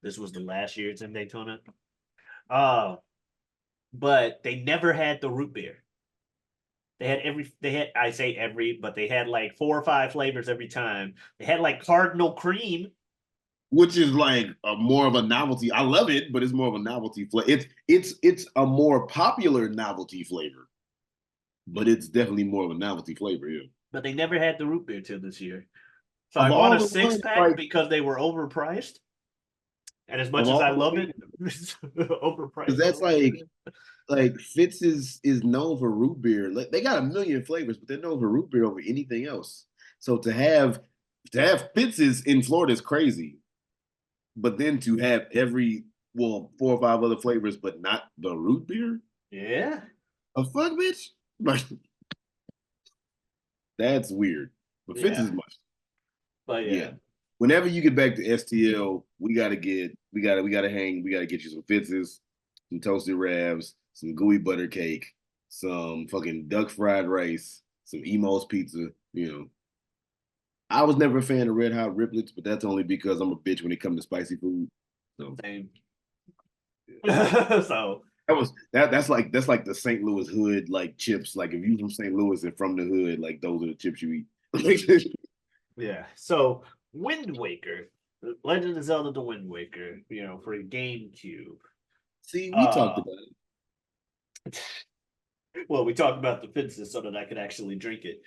This was the last year it's in Daytona. Uh, but they never had the root beer. They had I say every, but they had like 4 or 5 flavors every time. They had like cardinal cream. Which is like a more of a novelty. I love it, but it's more of a novelty flavor. It's a more popular novelty flavor, but it's definitely more of a novelty flavor. Yeah. But they never had the root beer till this year. So I Of bought all a the six ones, pack like because they were overpriced. And as of much as all I the love ones, it, it's because overpriced. that's So like Fitz is known for root beer. Like, they got a million flavors, but they're known for root beer over anything else. So to have Fitz's in Florida is crazy, but then to have every 4 or 5 other flavors, but not the root beer, yeah, a fuck bitch, like that's weird. But Fitz yeah, is much, but yeah. yeah, Whenever you get back to STL, we gotta get you some Fitz's, some toasted Rabs, some gooey butter cake, some fucking duck fried rice, some Emo's pizza. I was never a fan of Red Hot Riplets, but that's only because I'm a bitch when it comes to spicy food. So same. So that's like the St. Louis hood like chips. Like if you from St. Louis and from the hood, like those are the chips you eat. yeah, so Wind Waker, Legend of Zelda: The Wind Waker, for GameCube. See, we talked Uh, about it. well, we talked about the fences so that I could actually drink it.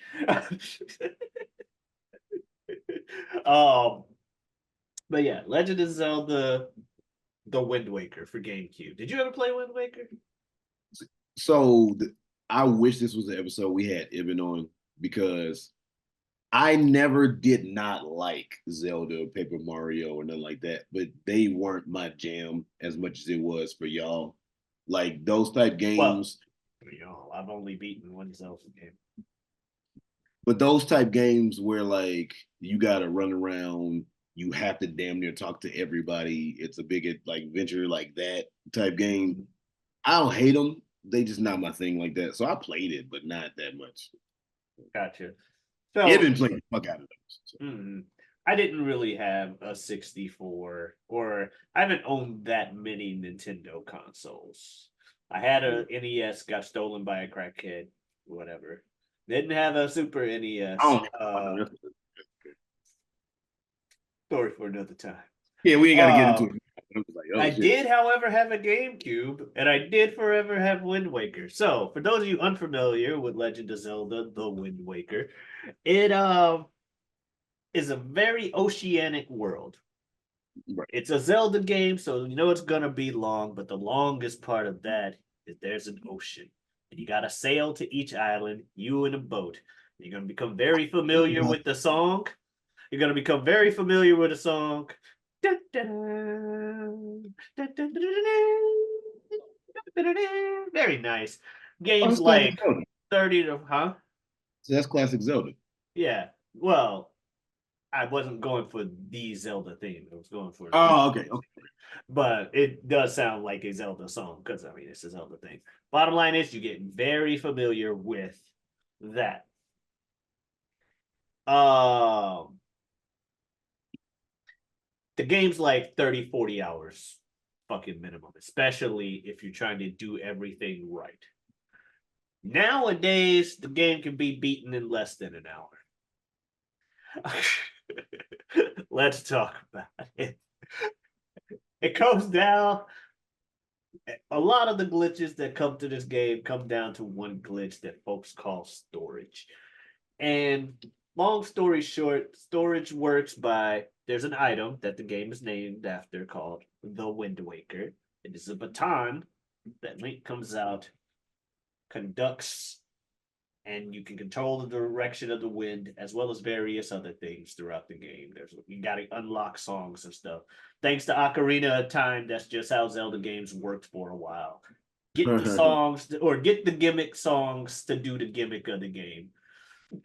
um, but yeah, Legend of Zelda: The Wind Waker for GameCube. Did you ever play Wind Waker? So I wish this was the episode we had Ibn on because I never did not like Zelda, Paper Mario, or nothing like that. But they weren't my jam as much as it was for y'all. Like those type Well, games, I've only beaten one Zelda game. but those type games where like you gotta run around, you have to damn near talk to everybody. It's a big like venture like that type game. Mm-hmm. I don't hate them. They just not my thing like that. So I played it, but not that much. Gotcha. Evan So, played the fuck out of those. So. I didn't really have a 64, or I haven't owned that many Nintendo consoles. I had a NES, got stolen by a crackhead, whatever. Didn't have a Super I NES. don't know. Story for another time. Yeah, we ain't got to get into Um, it. I'm just like, oh I shit. did, however, have a GameCube, and I did forever have Wind Waker. So, for those of you unfamiliar with Legend of Zelda: The Wind Waker, it is a very oceanic world. Right. It's a Zelda game, so you know it's gonna be long, but the longest part of that is there's an ocean. And you gotta sail to each island, you in a boat. You're gonna become very familiar with the song. You're gonna become very familiar with the song. Very nice. Oh, Games that's classic like Zelda. 30 to, huh? So that's classic Zelda. Yeah. Well, I wasn't going for the Zelda theme. I was going for Oh, okay. Okay. but it does sound like a Zelda song because I mean it's a Zelda thing. Bottom line is you get very familiar with that. Um the game's like 30, 40 hours fucking minimum, especially if you're trying to do everything right. Nowadays, the game can be beaten in less than an hour. Let's talk about it. It comes down a lot of the glitches that come to this game come down to one glitch that folks call storage. And long story short, storage works by there's an item that the game is named after called the Wind Waker. It is a baton that Link comes out, conducts and you can control the direction of the wind as well as various other things throughout the game. There's you got to unlock songs and stuff. Thanks to Ocarina of Time, that's just how Zelda games worked for a while. Get the songs or get the gimmick songs to do the gimmick of the game.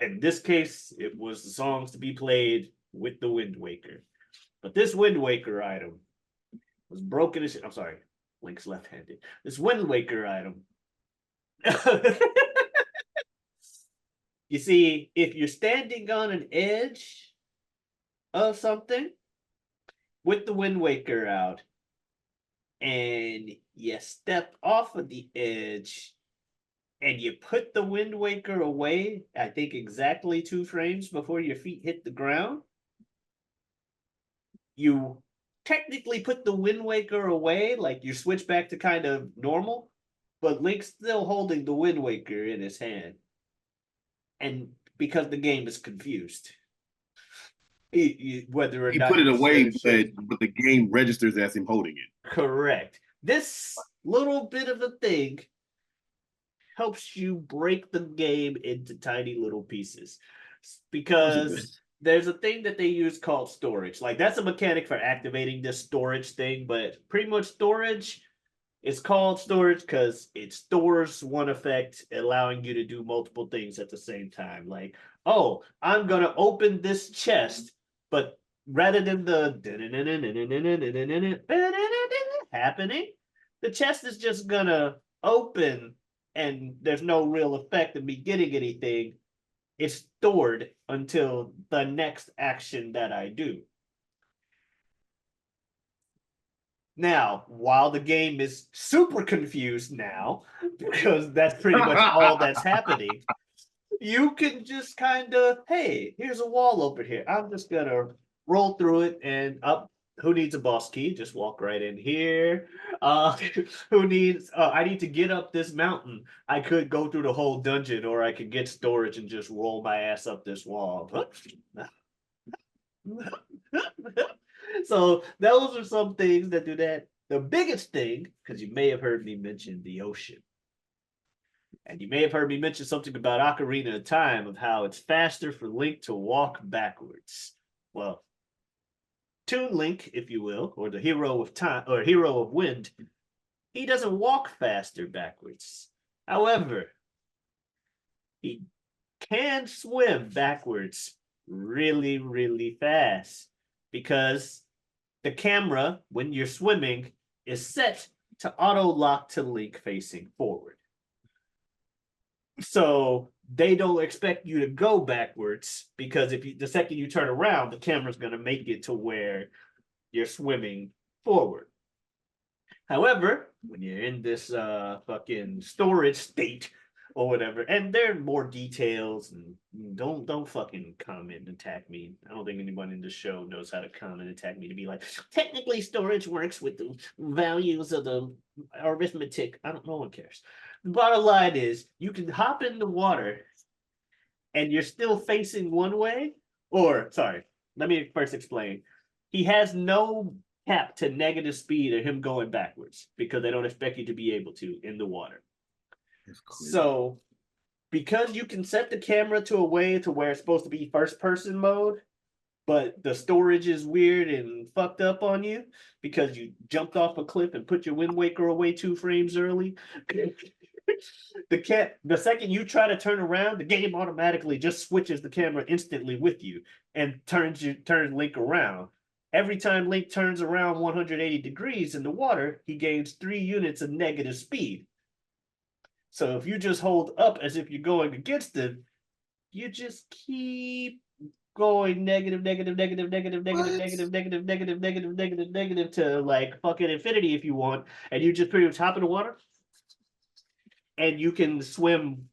In this case, it was the songs to be played with the Wind Waker. But this Wind Waker item was broken as I'm sorry, Link's left-handed. This Wind Waker item. You see, if you're standing on an edge of something with the Wind Waker out and you step off of the edge and you put the Wind Waker away, I think exactly 2 frames before your feet hit the ground, you technically put the Wind Waker away, like you switch back to kind of normal, but Link's still holding the Wind Waker in his hand. And because the game is confused. Whether or He not put it away, should. but the game registers as him holding it. Correct. This little bit of a thing helps you break the game into tiny little pieces because there's a thing that they use called storage. Like that's a mechanic for activating this storage thing, but pretty much storage is called storage because it stores one effect, allowing you to do multiple things at the same time. Like, oh, I'm gonna open this chest, but rather than the happening, the chest is just gonna open and there's no real effect of me getting anything. It's stored until the next action that I do. Now, while the game is super confused now, because that's pretty much all that's happening, you can just kind of, hey, here's a wall over here. I'm just gonna roll through it and up. Who needs a boss key? Just walk right in here. Uh, who needs? I need to get up this mountain. I could go through the whole dungeon, or I could get storage and just roll my ass up this wall. So those are some things that do that. The biggest thing, because you may have heard me mention the ocean. And you may have heard me mention something about Ocarina of Time of how it's faster for Link to walk backwards. Well, Toon Link, if you will, or the hero of time or hero of wind, he doesn't walk faster backwards. However, he can swim backwards really, really fast because the camera, when you're swimming, is set to auto lock to Link facing forward. So they don't expect you to go backwards because if you the second you turn around, the camera's gonna make it to where you're swimming forward. However, when you're in this fucking storage state or whatever, and there are more details, and don't fucking comment and attack me. I don't think anyone in the show knows how to comment and attack me to be like, technically storage works with the values of the arithmetic. I don't, no one cares. The bottom line is you can hop in the water and you're still facing one way, or sorry, let me first explain. He has no cap to negative speed or him going backwards because they don't expect you to be able to in the water. So because you can set the camera to a way to where it's supposed to be first person mode, but the storage is weird and fucked up on you because you jumped off a cliff and put your Wind Waker away 2 frames early. The second you try to turn around, the game automatically just switches the camera instantly with you and turns Link around. Every time Link turns around 180 degrees in the water, he gains 3 units of negative speed. So if you just hold up as if you're going against it, you just keep going negative, negative, negative, negative, negative, negative, negative, negative, negative, negative, negative to like fucking infinity if you want, and you just pretty much hop in the water, and you can swim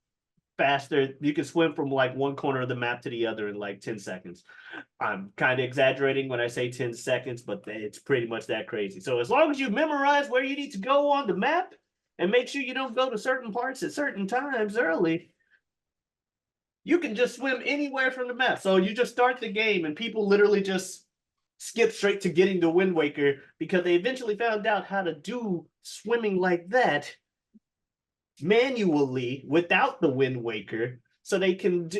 faster. You can swim from like one corner of the map to the other in like 10 seconds. I'm kind of exaggerating when I say 10 seconds, but it's pretty much that crazy. So as long as you memorize where you need to go on the map and make sure you don't go to certain parts at certain times early, you can just swim anywhere from the map. So you just start the game and people literally just skip straight to getting the Wind Waker because they eventually found out how to do swimming like that manually without the Wind Waker so they can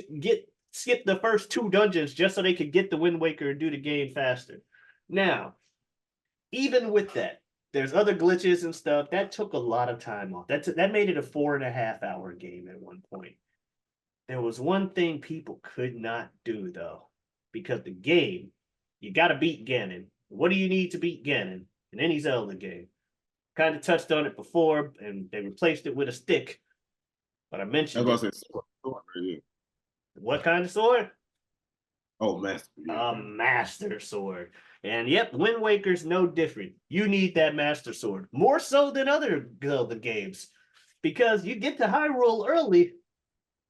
skip the first 2 dungeons just so they could get the Wind Waker and do the game faster. Now, even with that, there's other glitches and stuff that took a lot of time off. That made it a 4.5 hour game at one point. There was one thing people could not do though, because the game, you got to beat Ganon. What do you need to beat Ganon in any Zelda game? Kind of touched on it before, and they replaced it with a stick. But I mentioned That's it. what I said. Sword, yeah. What kind of sword? Oh, master. Yeah. A master sword. And yep, Wind Waker's no different. You need that master sword more so than other Zelda games, because you get to Hyrule early,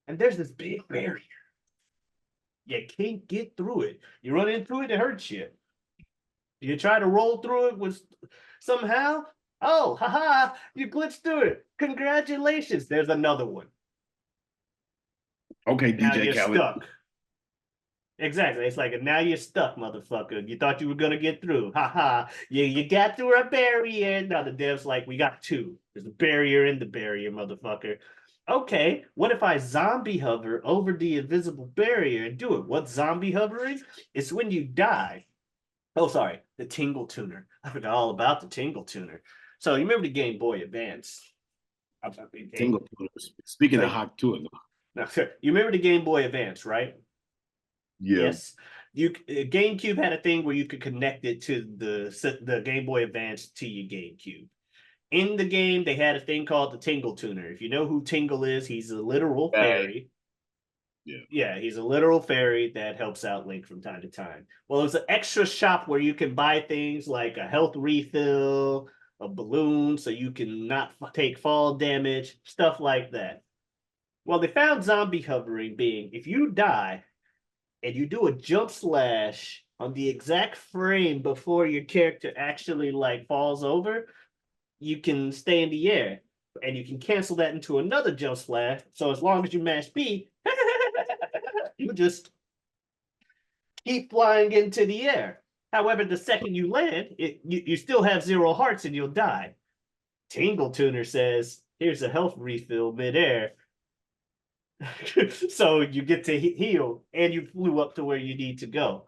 and there's this big barrier. You can't get through it. You run into it, it hurts you. You try to roll through it with somehow. Oh, haha! You glitched through it. Congratulations. There's another one. Okay, Now DJ you're Khaled. stuck. Exactly. It's like, now you're stuck, motherfucker. You thought you were gonna get through. Haha. You got through a barrier. Now the dev's like, we got two. There's a barrier in the barrier, motherfucker. Okay, what if I zombie hover over the invisible barrier and do it? What's zombie hovering? It's when you die. Oh, sorry, the Tingle Tuner. I forgot all about the Tingle Tuner. So you remember the Game Boy Advance? Tingle. Speaking So, of hot tour, no, you remember the Game Boy Advance, right? yeah. Yes. GameCube had a thing where you could connect it to the Game Boy Advance to your GameCube. In the game, they had a thing called the Tingle Tuner. If you know who Tingle is, he's a literal fairy. Yeah, he's a literal fairy that helps out Link from time to time. Well, there's an extra shop where you can buy things like a health refill, a balloon, so you can not take fall damage, stuff like that. Well, they found zombie hovering being if you die and you do a jump slash on the exact frame before your character actually like falls over, you can stay in the air and you can cancel that into another jump slash. So as long as you mash B, you just keep flying into the air. However, the second you land, you still have 0 hearts and you'll die. Tingle Tuner says, here's a health refill midair. So you get to heal and you flew up to where you need to go.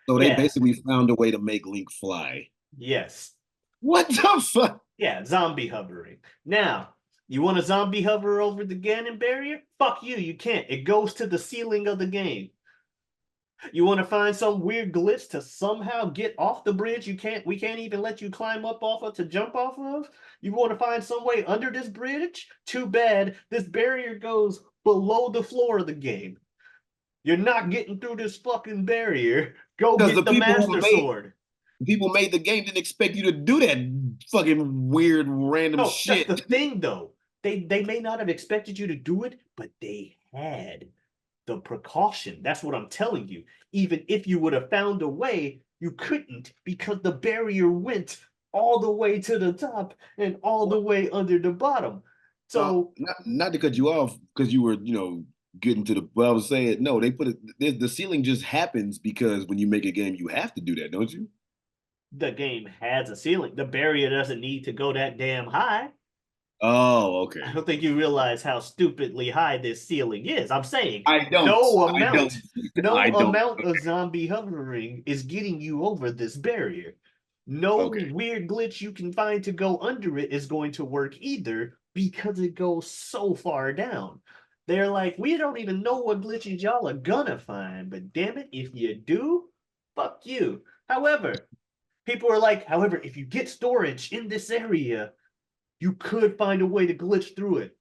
So they Yeah. basically found a way to make Link fly. Yes. What the fuck? Yeah, zombie hovering. Now, you want a zombie hover over the Ganon barrier? Fuck you, you can't. It goes to the ceiling of the game. You want to find some weird glitch to somehow get off the bridge we can't even let you climb up off of to jump off of? You want to find some way under this bridge? Too bad. This barrier goes below the floor of the game. You're not getting through this fucking barrier. Go Because get the Master Sword. people made the game didn't expect you to do that fucking weird random No, shit. that's the thing though. They may not have expected you to do it, but they had the precaution. That's what I'm telling you. Even if you would have found a way, you couldn't because the barrier went all the way to the top and all the way under the bottom. So not to cut you off because you were, getting to the. Well, I was saying no. They put it. The ceiling just happens because when you make a game, you have to do that, don't you? the game has a ceiling. The barrier doesn't need to go that damn high. Oh, okay. I don't think you realize how stupidly high this ceiling is. I'm saying I don't. no I don't. amount, no I don't. amount of zombie hovering is getting you over this barrier. No weird glitch you can find to go under it is going to work either because it goes so far down. They're like, we don't even know what glitches y'all are gonna find, but damn it, if you do, fuck you. However, people are like, however, if you get storage in this area, you could find a way to glitch through it.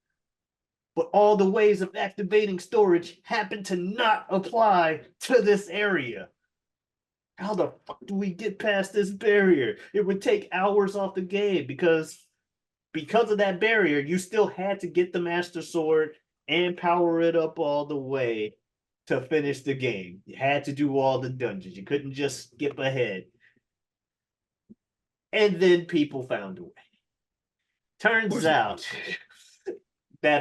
But all the ways of activating storage happen to not apply to this area. How the fuck do we get past this barrier? It would take hours off the game because of that barrier, you still had to get the Master Sword and power it up all the way to finish the game. You had to do all the dungeons. You couldn't just skip ahead. And then people found a way. Turns out they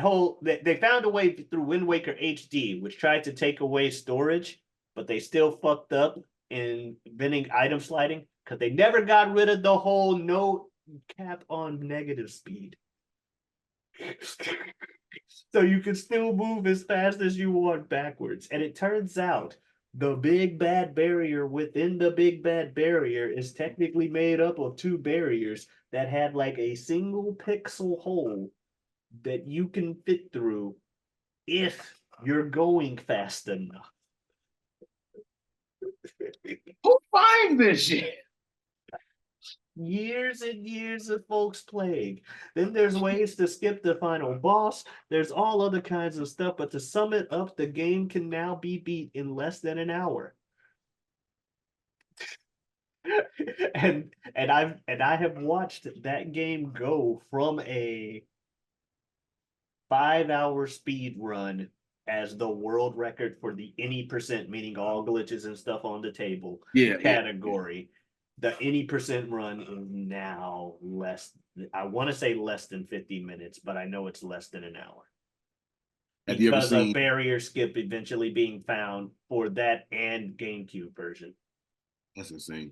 found a way through Wind Waker HD, which tried to take away storage, but they still fucked up in inventing item sliding because they never got rid of the whole no cap on negative speed. So you can still move as fast as you want backwards. And it turns out the big bad barrier within the big bad barrier is technically made up of two barriers that had like a single pixel hole that you can fit through if you're going fast enough. Who finds this shit? Years and years of folks playing. Then there's ways to skip the final boss. There's all other kinds of stuff, but to sum it up, the game can now be beat in less than an hour. And I have watched that game go from a 5 hour speed run as the world record for the any percent, meaning all glitches and stuff on the table Yeah. category. The any percent run is now less. I want to say less than 50 minutes, but I know it's less than an hour Have you ever because of seen? barrier skip eventually being found for that and GameCube version. That's insane.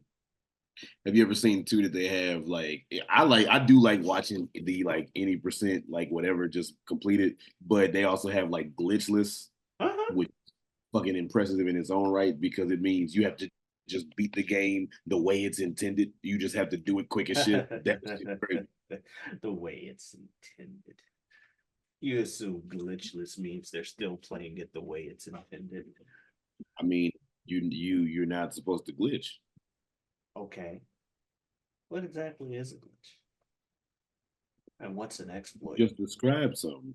Have you ever seen too that they have like I do like watching the like any percent like whatever just completed, but they also have like glitchless, Uh-huh. which is fucking impressive in its own right because it means you have to just beat the game the way it's intended. You just have to do it quick as shit. That's great. The way it's intended. You assume glitchless means they're still playing it the way it's intended. I mean, you're not supposed to glitch. Okay. What exactly is a glitch? And what's an exploit? Just describe something.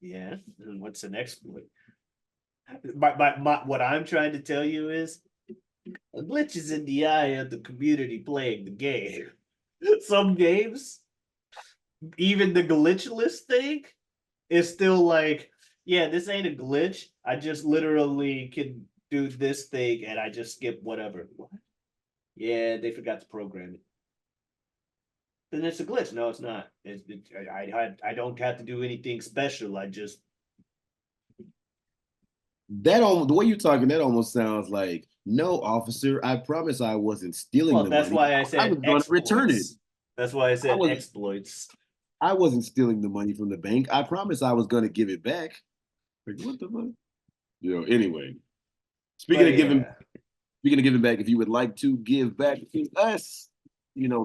Yeah. And what's an exploit? What I'm trying to tell you is a glitch is in the eye of the community playing the game. Some games, even the glitchless thing, is still like, yeah, this ain't a glitch. I just literally can do this thing and I just skip whatever. What? Yeah, they forgot to program it. Then it's a glitch. No, it's not. I don't have to do anything special. I just The way you're talking, that almost sounds like, no, officer, I promise I wasn't stealing well, the that's money. why I I said was going to return it. exploits. That's why I I said was exploits. I wasn't stealing the money from the bank. I promise I was going to give it back. Like, what the fuck? Anyway, speaking But of giving yeah, speaking of giving back, if you would like to give back to us,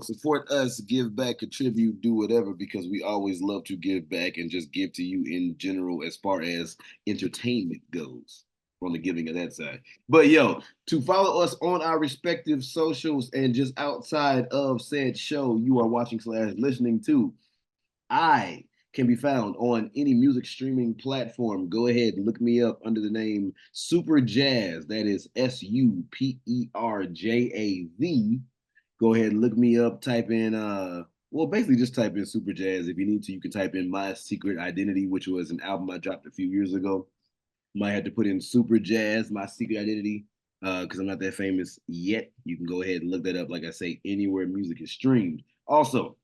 support us, give back, contribute, do whatever, because we always love to give back and just give to you in general as far as entertainment goes on the giving of that side. But to follow us on our respective socials and just outside of said show you are watching slash listening to, I can be found on any music streaming platform. Go ahead and look me up under the name Super Jazz. That is SUPERJAZ. Go ahead and look me up. Type in well, basically just type in Super Jazz. If you need to, you can type in My Secret Identity, which was an album I dropped a few years ago. Might have to put in Super Jazz, My Secret Identity, because I'm not that famous yet. You can go ahead and look that up, like I say, anywhere music is streamed. Also,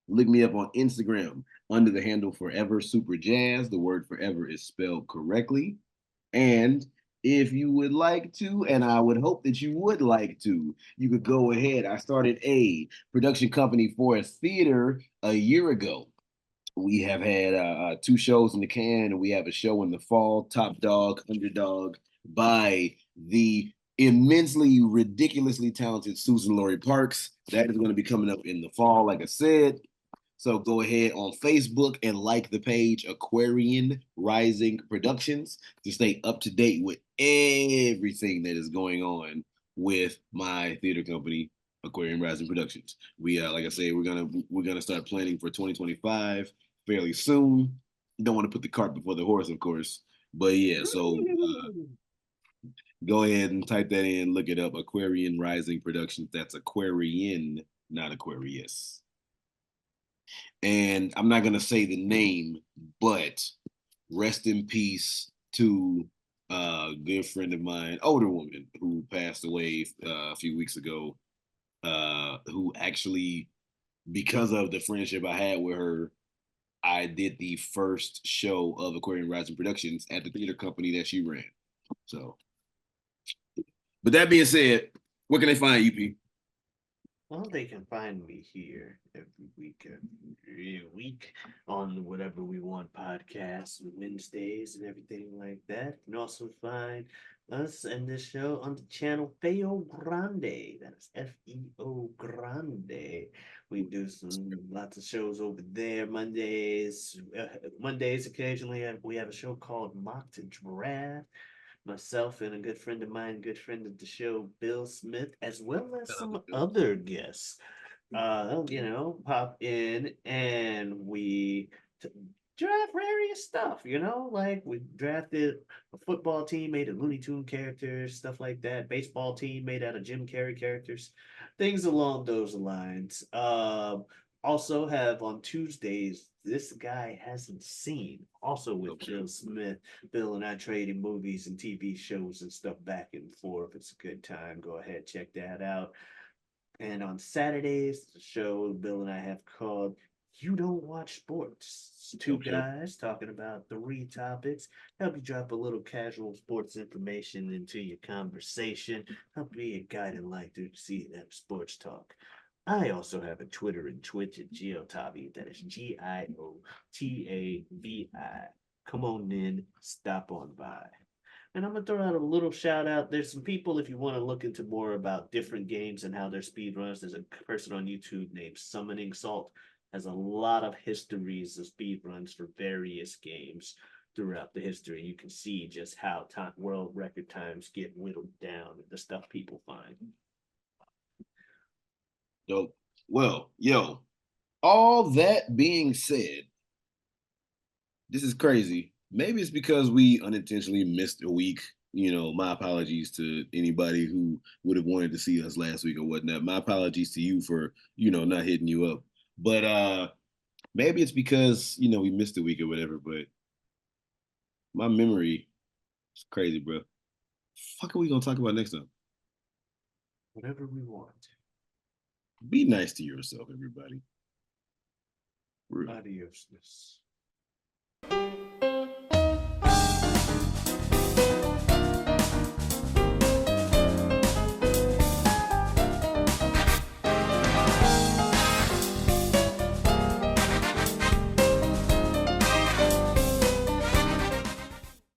look me up on Instagram under the handle Forever Super Jazz. The word forever is spelled correctly. And if you would like to, and I would hope that you would like to, you could go ahead. I started a production company for a theater a year ago. We have had two shows in the can, and we have a show in the fall, Top Dog, Underdog, by the immensely, ridiculously talented Susan Laurie Parks. That is going to be coming up in the fall, like I said. So go ahead on Facebook and like the page Aquarian Rising Productions to stay up to date with everything that is going on with my theater company, Aquarian Rising Productions. We like I say, we're gonna start planning for 2025 fairly soon. Don't want to put the cart before the horse, of course. But yeah, so go ahead and type that in, look it up, Aquarian Rising Productions. That's Aquarian, not Aquarius. And I'm not gonna say the name, but rest in peace to a good friend of mine, older woman who passed away a few weeks ago. Who actually, because of the friendship I had with her, I did the first show of Aquarium Rising Productions at the theater company that she ran. So, but that being said, where can they find you, P? Well, they can find me here every week on Whatever We Want podcast, Wednesdays and everything like that. You can also find us and this show on the channel Feo Grande. That's Feo Grande. We do some lots of shows over there. Mondays occasionally we have a show called Mock to Draft. Myself and a good friend of mine, good friend of the show, Bill Smith, as well as Shout out to some Bill. other guests, pop in and we t- draft various stuff, like we drafted a football team made of Looney Tune characters, stuff like that, baseball team made out of Jim Carrey characters, things along those lines. Also have on Tuesdays, This Guy Hasn't Seen, also with Okay. Bill Smith. Bill and I trading movies and TV shows and stuff back and forth. It's a good time. Go ahead, check that out. And on Saturdays, the show Bill and I have called You Don't Watch Sports. It's two Okay. guys talking about three topics. Help you drop a little casual sports information into your conversation. Help be a guiding light through the season of sports talk. I also have a Twitter and Twitch at GeoTavi. That is GIOTAVI. Come on in, stop on by. And I'm gonna throw out a little shout out. There's some people, if you want to look into more about different games and how they're speed runs, there's a person on YouTube named Summoning Salt, has a lot of histories of speed runs for various games throughout the history. You can see just how world record times get whittled down and the stuff people find. Dope. Well, yo, all that being said, this is crazy. Maybe it's because we unintentionally missed a week. My apologies to anybody who would have wanted to see us last week or whatnot. My apologies to you for, not hitting you up. But maybe it's because, we missed a week or whatever, but my memory is crazy, bro. Fuck are we gonna talk about next time? Whatever we want. Be nice to yourself, everybody. Real. Adiosness.